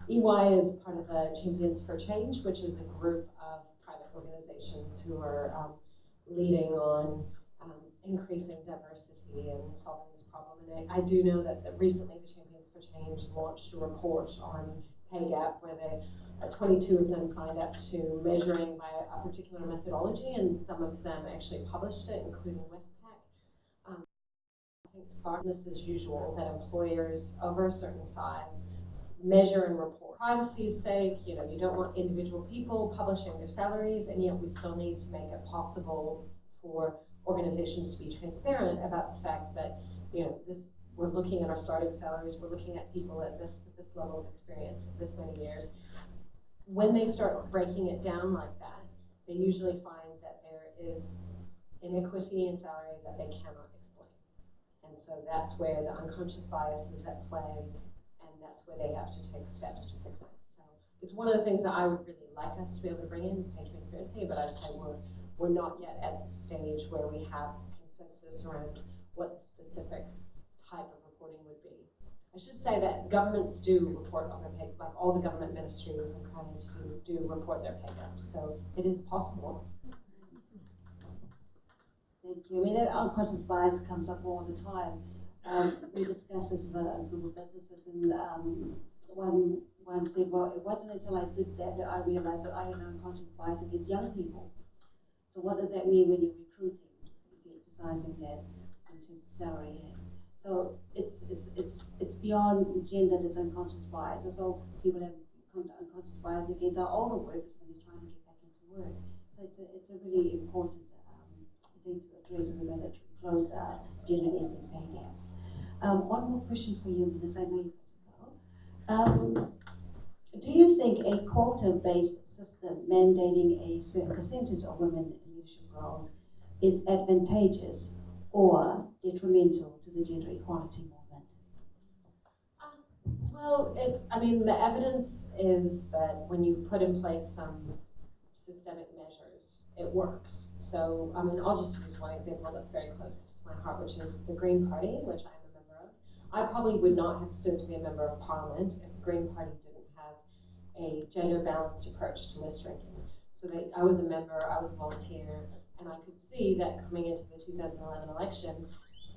EY is part of the Champions for Change, which is a group of private organizations who are leading on increasing diversity and solving this problem. And I do know that recently the Champions for Change launched a report on pay gap where 22 of them signed up to measuring by a particular methodology, and some of them actually published it, including Westpac. I think it's business as usual that employers over a certain size measure and report. Privacy's sake, you don't want individual people publishing their salaries, and yet we still need to make it possible for organizations to be transparent about the fact that, we're looking at our starting salaries, we're looking at people at this level of experience, this many years. When they start breaking it down like that, they usually find that there is inequity in salary that they cannot explain. And so that's where the unconscious bias is at play, and that's where they have to take steps to fix it. So it's one of the things that I would really like us to be able to bring in is pay transparency, but I'd say we're not yet at the stage where we have consensus around what the specific type of reporting would be. I should say that governments do report on their pay, like all the government ministries and crown entities do report their pay gaps, so it is possible. Thank you. I mean, that unconscious bias comes up all the time. We discussed this with a group of businesses, and one said, well, it wasn't until I did that that I realized that I had an unconscious bias against young people. So what does that mean when you're recruiting, if you're exercising that in terms of salary? So it's beyond gender, this unconscious bias. Also, people have unconscious bias against our older workers when they're trying to get back into work. So it's a really important thing to address if we're going to close gender and ethnic pay gaps. One more question for you, Minister. I know you've got to go. Do you think a quota-based system mandating a certain percentage of women in leadership roles is advantageous or detrimental to the gender equality movement? Well, I mean, the evidence is that when you put in place some systemic measures, it works. So, I mean, I'll just use one example that's very close to my heart, which is the Green Party, which I'm a member of. I probably would not have stood to be a member of Parliament if the Green Party didn't have a gender-balanced approach to list ranking. So I was a member, I was a volunteer, and I could see that coming into the 2011 election,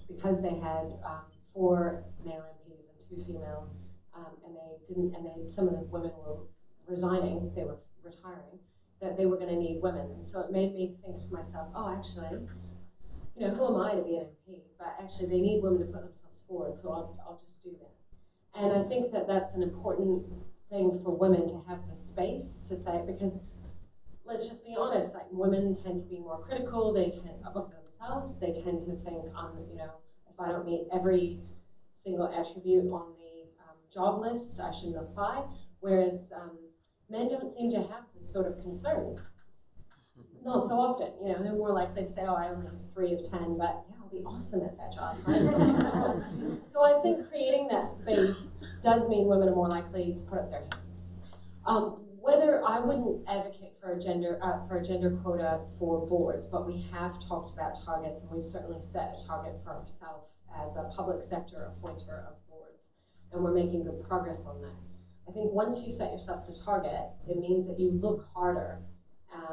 because they had 4 male MPs and 2 female, and some of the women were resigning, they were retiring, that they were going to need women. And so it made me think to myself, oh, actually, you know, who am I to be an MP? But actually, they need women to put themselves forward, so I'll just do that. And I think that that's an important thing for women to have the space to say it, because let's just be honest, like women tend to be more critical, they tend of themselves, they tend to think, you know, if I don't meet every single attribute on the job list, I shouldn't apply. Whereas men don't seem to have this sort of concern. Not so often, you know, they're more likely to say, oh, I only have 3 of 10, but yeah, I'll be awesome at that job. So I think creating that space does mean women are more likely to put up their hands. Whether I wouldn't advocate for a gender quota for boards, but we have talked about targets, and we've certainly set a target for ourselves as a public sector appointer of boards, and we're making good progress on that. I think once you set yourself the target, it means that you look harder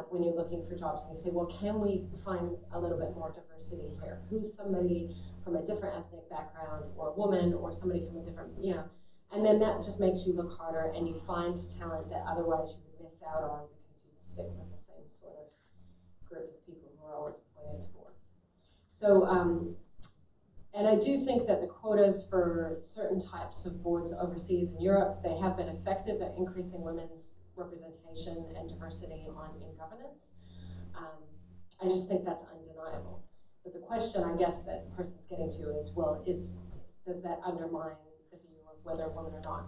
when you're looking for jobs, and you say, well, can we find a little bit more diversity here? Who's somebody from a different ethnic background, or a woman, or somebody from a different, you know, and then that just makes you look harder, and you find talent that otherwise you would miss out on because you'd stick with the same sort of group of people who are always appointed to boards. So, and I do think that the quotas for certain types of boards overseas in Europe, they have been effective at increasing women's representation and diversity in governance. I just think that's undeniable. But the question, I guess, that the person's getting to is, well, does that undermine the view of whether women or not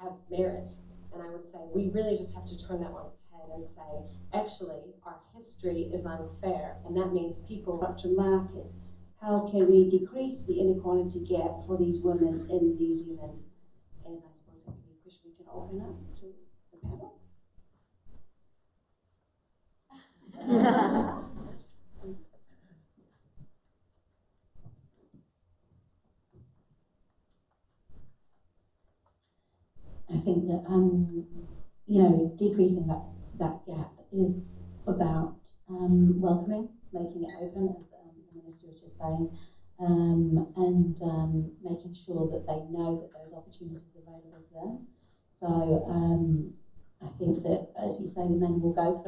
have merit? And I would say we really just have to turn that on its head and say, actually, our history is unfair, and that means people to market. How can we decrease the inequality gap for these women in New Zealand? And I suppose that could be a question we can open up to the panel. I think that you know, decreasing that gap is about welcoming, making it open, as the Minister was just saying, and making sure that they know that those opportunities are available to them. So I think that, as you say, the men will go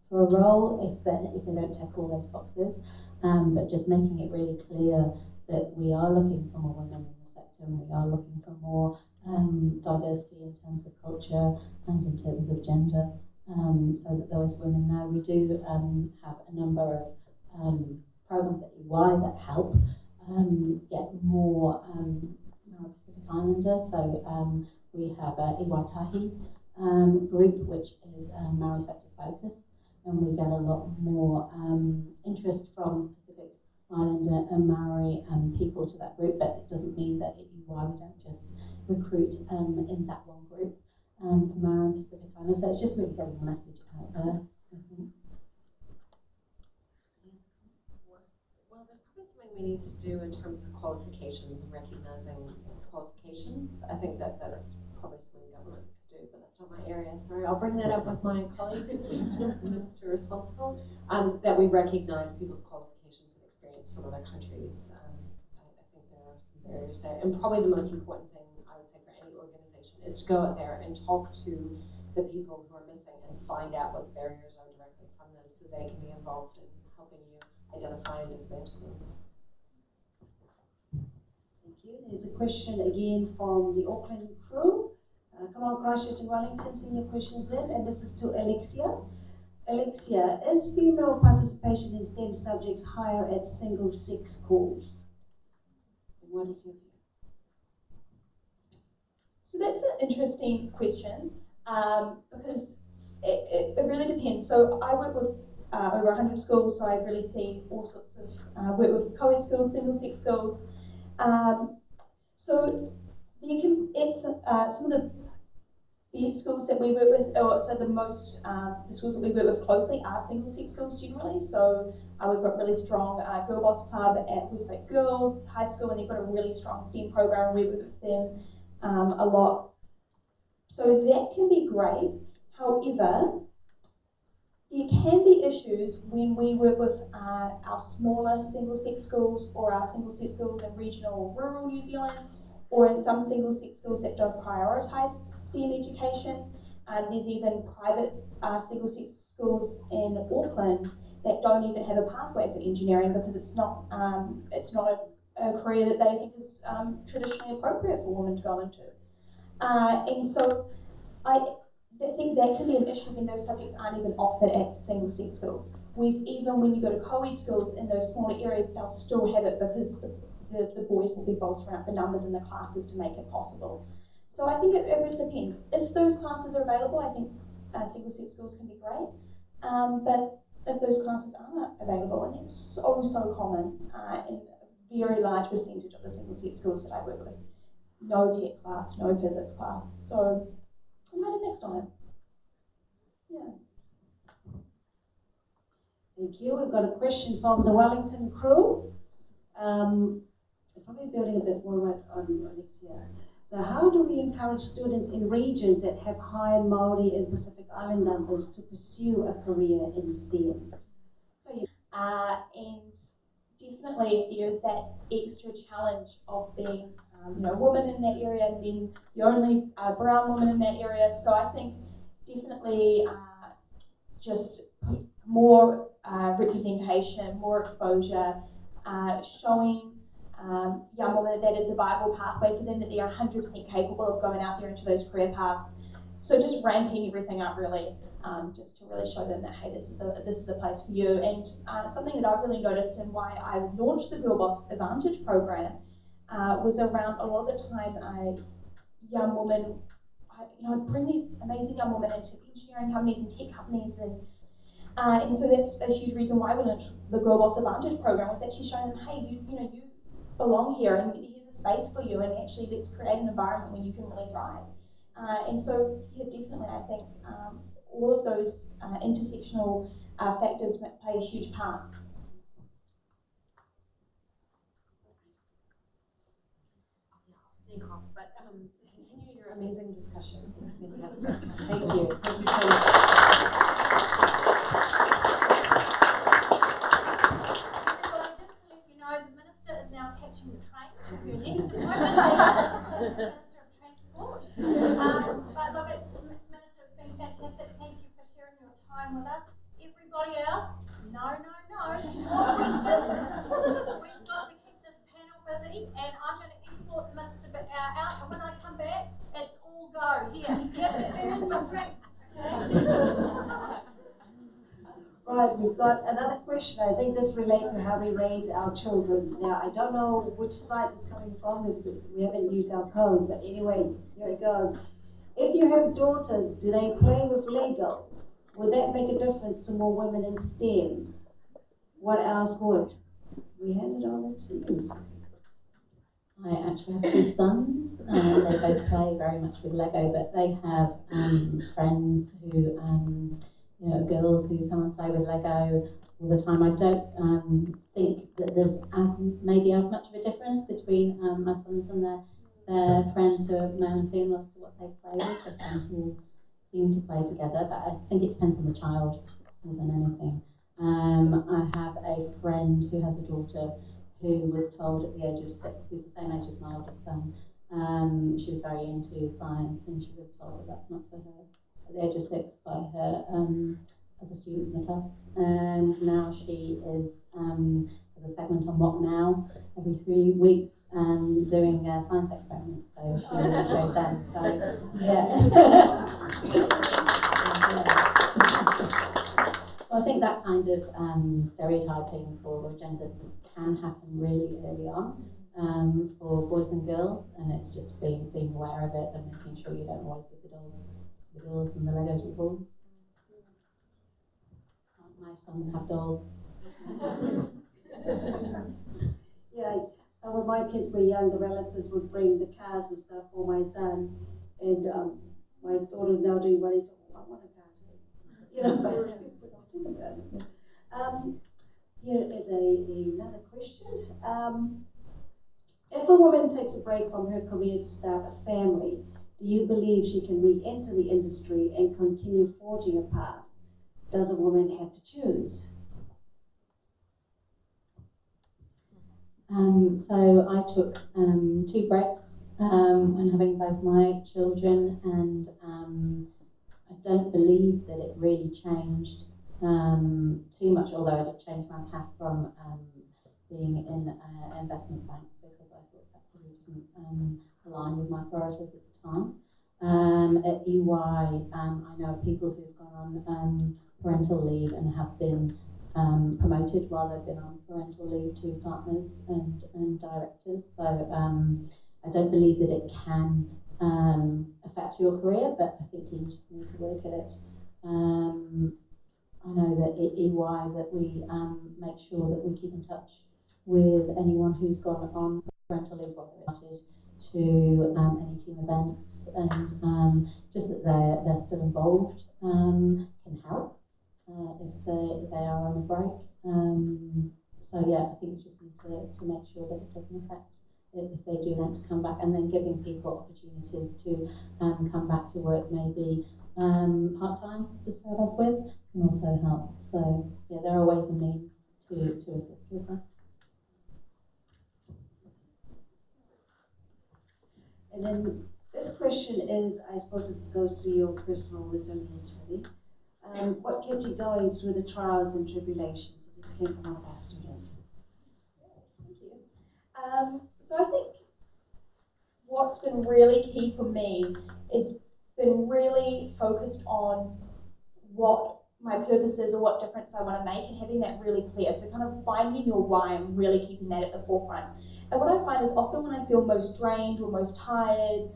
for a role if they don't tick all those boxes, but just making it really clear that we are looking for more women in the sector, and we are looking for more diversity in terms of culture and in terms of gender, so that those women know. We do have a number of programs at EY that help get more Pacific Islanders. So we have a EY Tahi group, which is Maori sector focus, and we get a lot more interest from Pacific Islander and Maori people to that group, but it doesn't mean that at EY we don't just recruit in that one group for Maori and Pacific Islanders. So it's just really getting the message out there, I think. Well, there's probably something we we need to do in terms of qualifications and recognising qualifications. I think that that's probably something government could do, but that's not my area. Sorry, I'll bring that up with my colleague, the minister responsible, that we recognise people's qualifications and experience from other countries. I think there are some barriers there. And probably the most important thing I would say for any organisation is to go out there and talk to the people who are missing and find out what the barriers are directly from them so they can be involved in helping you identify and dismantle them. Thank you. There's a question again from the Auckland crew. Come on, Christchurch and Wellington, send your questions in. And this is to Alexia. Alexia, is female participation in STEM subjects higher at single-sex schools? So what is your view? So that's an interesting question because it really depends. So I work with over 100 schools, so I really see all sorts of work with co-ed schools, single-sex schools. So it's some of the best schools that we work with, or so the schools that we work with closely are single-sex schools generally. So we've got really strong Girl Boss Club at Westlake Girls High School, and they've got a really strong STEM program, and we work with them a lot. So that can be great. However, there can be issues when we work with our smaller single-sex schools or our single-sex schools in regional or rural New Zealand, or in some single-sex schools that don't prioritise STEM education. There's even private single-sex schools in Auckland that don't even have a pathway for engineering because it's not a career that they think is traditionally appropriate for women to go into. And so I think that can be an issue when those subjects aren't even offered at single-sex schools. Whereas even when you go to co-ed schools in those smaller areas, they'll still have it because the boys will be bolstering up the numbers in the classes to make it possible. So I think it really depends. If those classes are available, I think single-sex schools can be great. But if those classes aren't available, and it's so common in a very large percentage of the single-sex schools that I work with, no tech class, no physics class. So I might have next time. Yeah. Thank you. We've got a question from the Wellington crew. It's probably building a bit more right on Alexia. So how do we encourage students in regions that have high Māori and Pacific Island numbers to pursue a career in STEM? And definitely there's that extra challenge of being a woman in that area and then the only brown woman in that area. So I think definitely just more representation, more exposure, showing young women that is a viable pathway for them, that they are 100% capable of going out there into those career paths. So just ramping everything up really, just to really show them that, hey, this is a place for you. And something that I've really noticed and why I launched the Girl Boss Advantage program was around a lot of the time young women, bring these amazing young women into engineering companies and tech companies, and so that's a huge reason why we launched the Girl Boss Advantage program, was actually showing them, hey, you belong here and here's a space for you, and actually let's create an environment where you can really thrive. And so, yeah, definitely I think all of those intersectional factors play a huge part. But continue your amazing discussion. It's fantastic. Thank you. Thank you so much. The Minister is now catching the train to her next appointment. Minister of Transport. But look, Minister, it's been fantastic. Thank you for sharing your time with us. Everybody else, no. More questions. We've got to keep this panel busy, and I'm going to escort the Minister out, and when I come back, it's all go. Here, you have to earn your drinks. Right, we've got another question. I think this relates to how we raise our children. Now, I don't know which site it's coming from. We haven't used our codes, but anyway, here it goes. If you have daughters, do they play with Lego? Would that make a difference to more women in STEM? What else would? We hand it over to you. I actually have two sons. They both play very much with Lego, but they have friends who, girls who come and play with Lego. all the time. I don't think that there's maybe as much of a difference between my sons and their friends who are male and female as to what they play with. They tend to seem to play together, but I think it depends on the child more than anything. I have a friend who has a daughter who was told at the age of 6, who's the same age as my oldest son. She was very into science, and she was told that that's not for her at the age of 6 by her other students in the class. And now she is has a segment on What Now every 3 weeks doing science experiments. So she showed them. So yeah. So I think that kind of stereotyping for gender can happen really early on for boys and girls, and it's just being aware of it and making sure you don't always give the dolls to the girls and the Legos to the boys. My sons have dolls. Yeah, and when my kids were young, the relatives would bring the cars and stuff for my son, and my daughter's now doing what he said, I want a car too. You know, but I'll think about it. Here is another question. If a woman takes a break from her career to start a family, do you believe she can re-enter the industry and continue forging a path? Does a woman have to choose? So I took 2 breaks when having both my children, and I don't believe that it really changed too much, although I did change my path from being in an investment bank because I thought that probably didn't align with my priorities at the time. At EY, I know of people who've gone on parental leave and have been promoted while they've been on parental leave to partners and directors. So I don't believe that it can affect your career, but I think you just need to work at it. I know that at EY that we make sure that we keep in touch with anyone who's gone on parental leave, whether it's to any team events, and just that they're still involved can help if they are on a break. So yeah, I think you just need to make sure that it doesn't affect it if they do want to come back, and then giving people opportunities to come back to work maybe part-time to start off with can also help. So yeah, there are ways and means to assist with that. And then this question is, I suppose this goes to your personal resilience really. What kept you going through the trials and tribulations? So this came from one of our students. Thank you. So I think what's been really key for me is been really focused on what my purpose is or what difference I want to make and having that really clear. So kind of finding your why and really keeping that at the forefront. And what I find is often when I feel most drained or most tired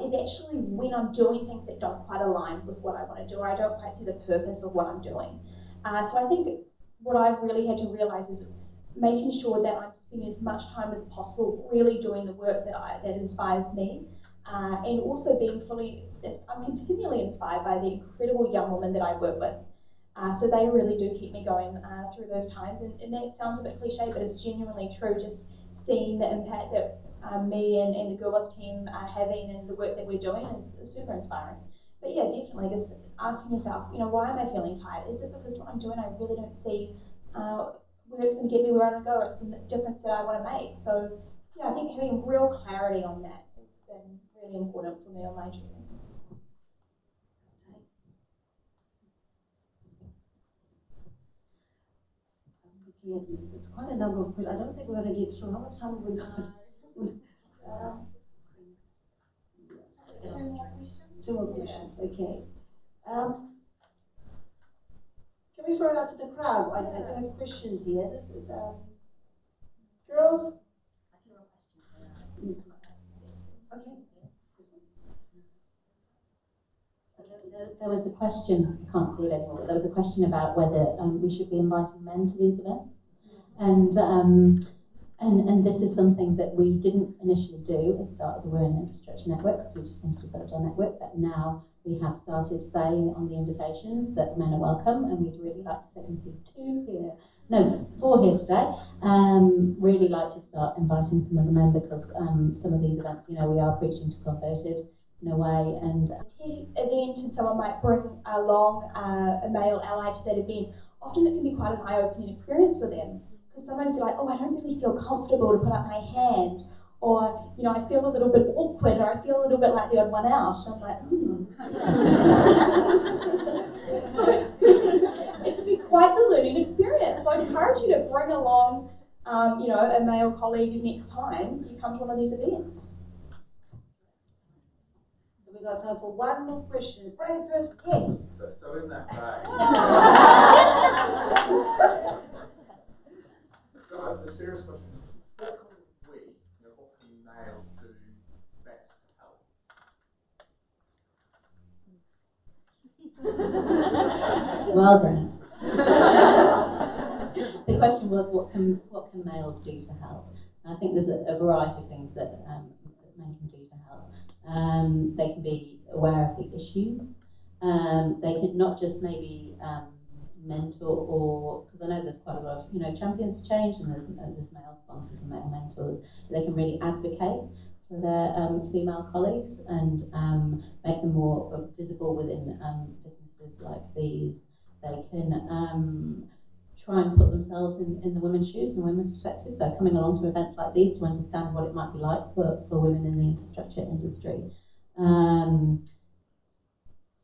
is actually when I'm doing things that don't quite align with what I want to do, or I don't quite see the purpose of what I'm doing. So I think what I've really had to realize is making sure that I'm spending as much time as possible really doing the work that inspires me, and also I'm continually inspired by the incredible young women that I work with. So they really do keep me going through those times, and that sounds a bit cliche, but it's genuinely true, just seeing the impact that me and the Girlboss team are having and the work that we're doing is super inspiring. But yeah, definitely just asking yourself, why am I feeling tired? Is it because what I'm doing I really don't see where it's going to get me where I want to go, or it's the difference that I want to make? So yeah, I think having real clarity on that has been really important for me on my journey. There's quite a number of questions. I don't think we're going to get through. How much time have we got? Two more questions, okay. Can we throw it out to the crowd? I do have questions here. This is, girls? Okay. There was a question, I can't see it anymore, but there was a question about whether we should be inviting men to these events. And And this is something that we didn't initially do at the start of the Women in Infrastructure Network because we just wanted to build our network, but now we have started saying on the invitations that men are welcome, and we'd really like to say, and see 4 here today. Really like to start inviting some of the men because some of these events, we are preaching to converted in a way. And event, and someone might bring along a male ally to that event. Often it can be quite an eye-opening experience for them. Because sometimes they're like, oh, I don't really feel comfortable to put up my hand, or, I feel a little bit awkward, or I feel a little bit like the odd one out. And I'm like, So it can be quite the learning experience. So I encourage you to bring along, a male colleague next time you come to one of these events. So we've got time for one more question. Brave person, yes. So in that vein, the serious question is, what can we, what can males do best to help? well, Grant. The question was, what can males do to help? And I think there's a variety of things that men can do to help. They can be aware of the issues. They can not just maybe mentor, or because I know there's quite a lot of champions for change, and there's male sponsors and male mentors. They can really advocate for their female colleagues and make them more visible within businesses like these. They can try and put themselves in the women's shoes and the women's perspective. So coming along to events like these to understand what it might be like for women in the infrastructure industry.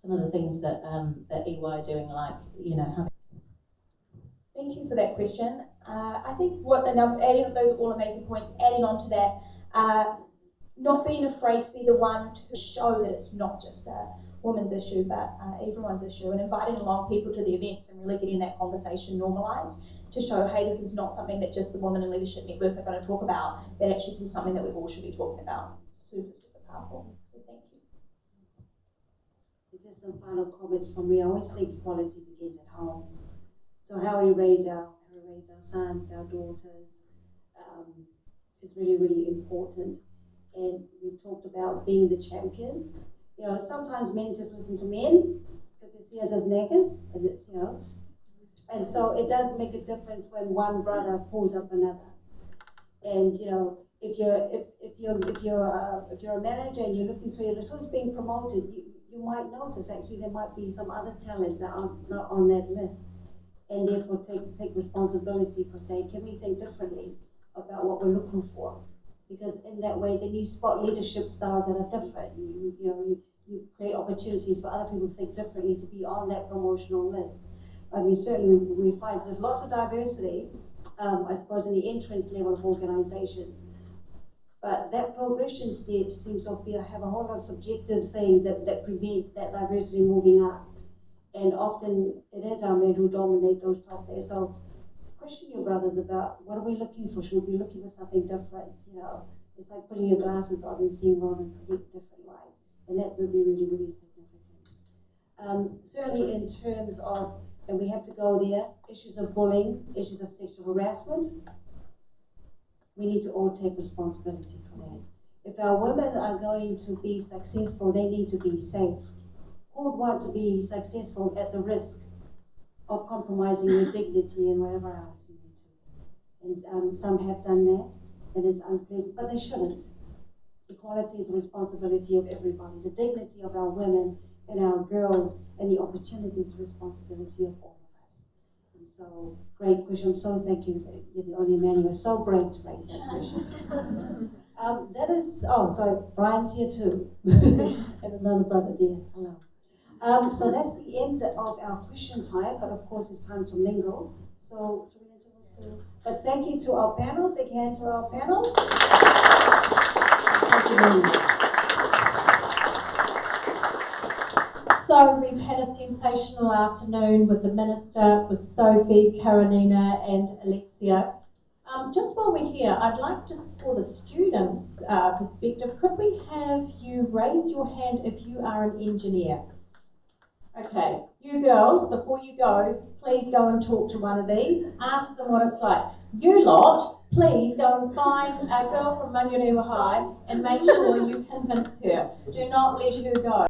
Some of the things that EY are doing, like having. Thank you for that question. I think adding those all amazing points, adding on to that, not being afraid to be the one to show that it's not just a woman's issue, but everyone's issue, and inviting along people to the events and really getting that conversation normalised to show, hey, this is not something that just the Women in Leadership Network are going to talk about, that actually this is something that we all should be talking about. Super, super powerful. So thank you. Just some final comments from me. I always think equality begins at home. So how we raise our sons, our daughters, is really, really important. And we talked about being the champion. Sometimes men just listen to men because they see us as naggers, and it's and so it does make a difference when one brother pulls up another. And if you're a manager and you're looking to your resource being promoted, you might notice actually there might be some other talent that are not on that list, and therefore take responsibility for saying, can we think differently about what we're looking for? Because in that way, then you spot leadership styles that are different. You create opportunities for other people to think differently to be on that promotional list. I mean, certainly we find there's lots of diversity, I suppose, in the entrance level of organizations. But that progression stage seems to have a whole lot of subjective things that prevents that diversity moving up. And often it is our men who dominate those top there. So question your brothers about, what are we looking for? Should we be looking for something different? It's like putting your glasses on and seeing world in completely different light. And that would be really, really significant. Certainly in terms of, and we have to go there, issues of bullying, issues of sexual harassment, we need to all take responsibility for that. If our women are going to be successful, they need to be safe. Who would want to be successful at the risk of compromising your dignity and whatever else you need to? And some have done that, and it's unpleasant, but they shouldn't. Equality is a responsibility of everybody. The dignity of our women and our girls and the opportunities is a responsibility of all of us. And so, great question. I'm so thank you. You're the only man who was so brave to raise that question. Brian's here too. And another brother there. Hello. So that's the end of our question time, but of course it's time to mingle. So we interval to, but thank you to our panel, big hand to our panel. Thank you very much. So we've had a sensational afternoon with the Minister, with Sophie, Karanina and Alexia. Just while we're here, I'd like, just for the students' perspective, could we have you raise your hand if you are an engineer? Okay, you girls, before you go, please go and talk to one of these. Ask them what it's like. You lot, please go and find a girl from Manurewa High and make sure you convince her. Do not let her go.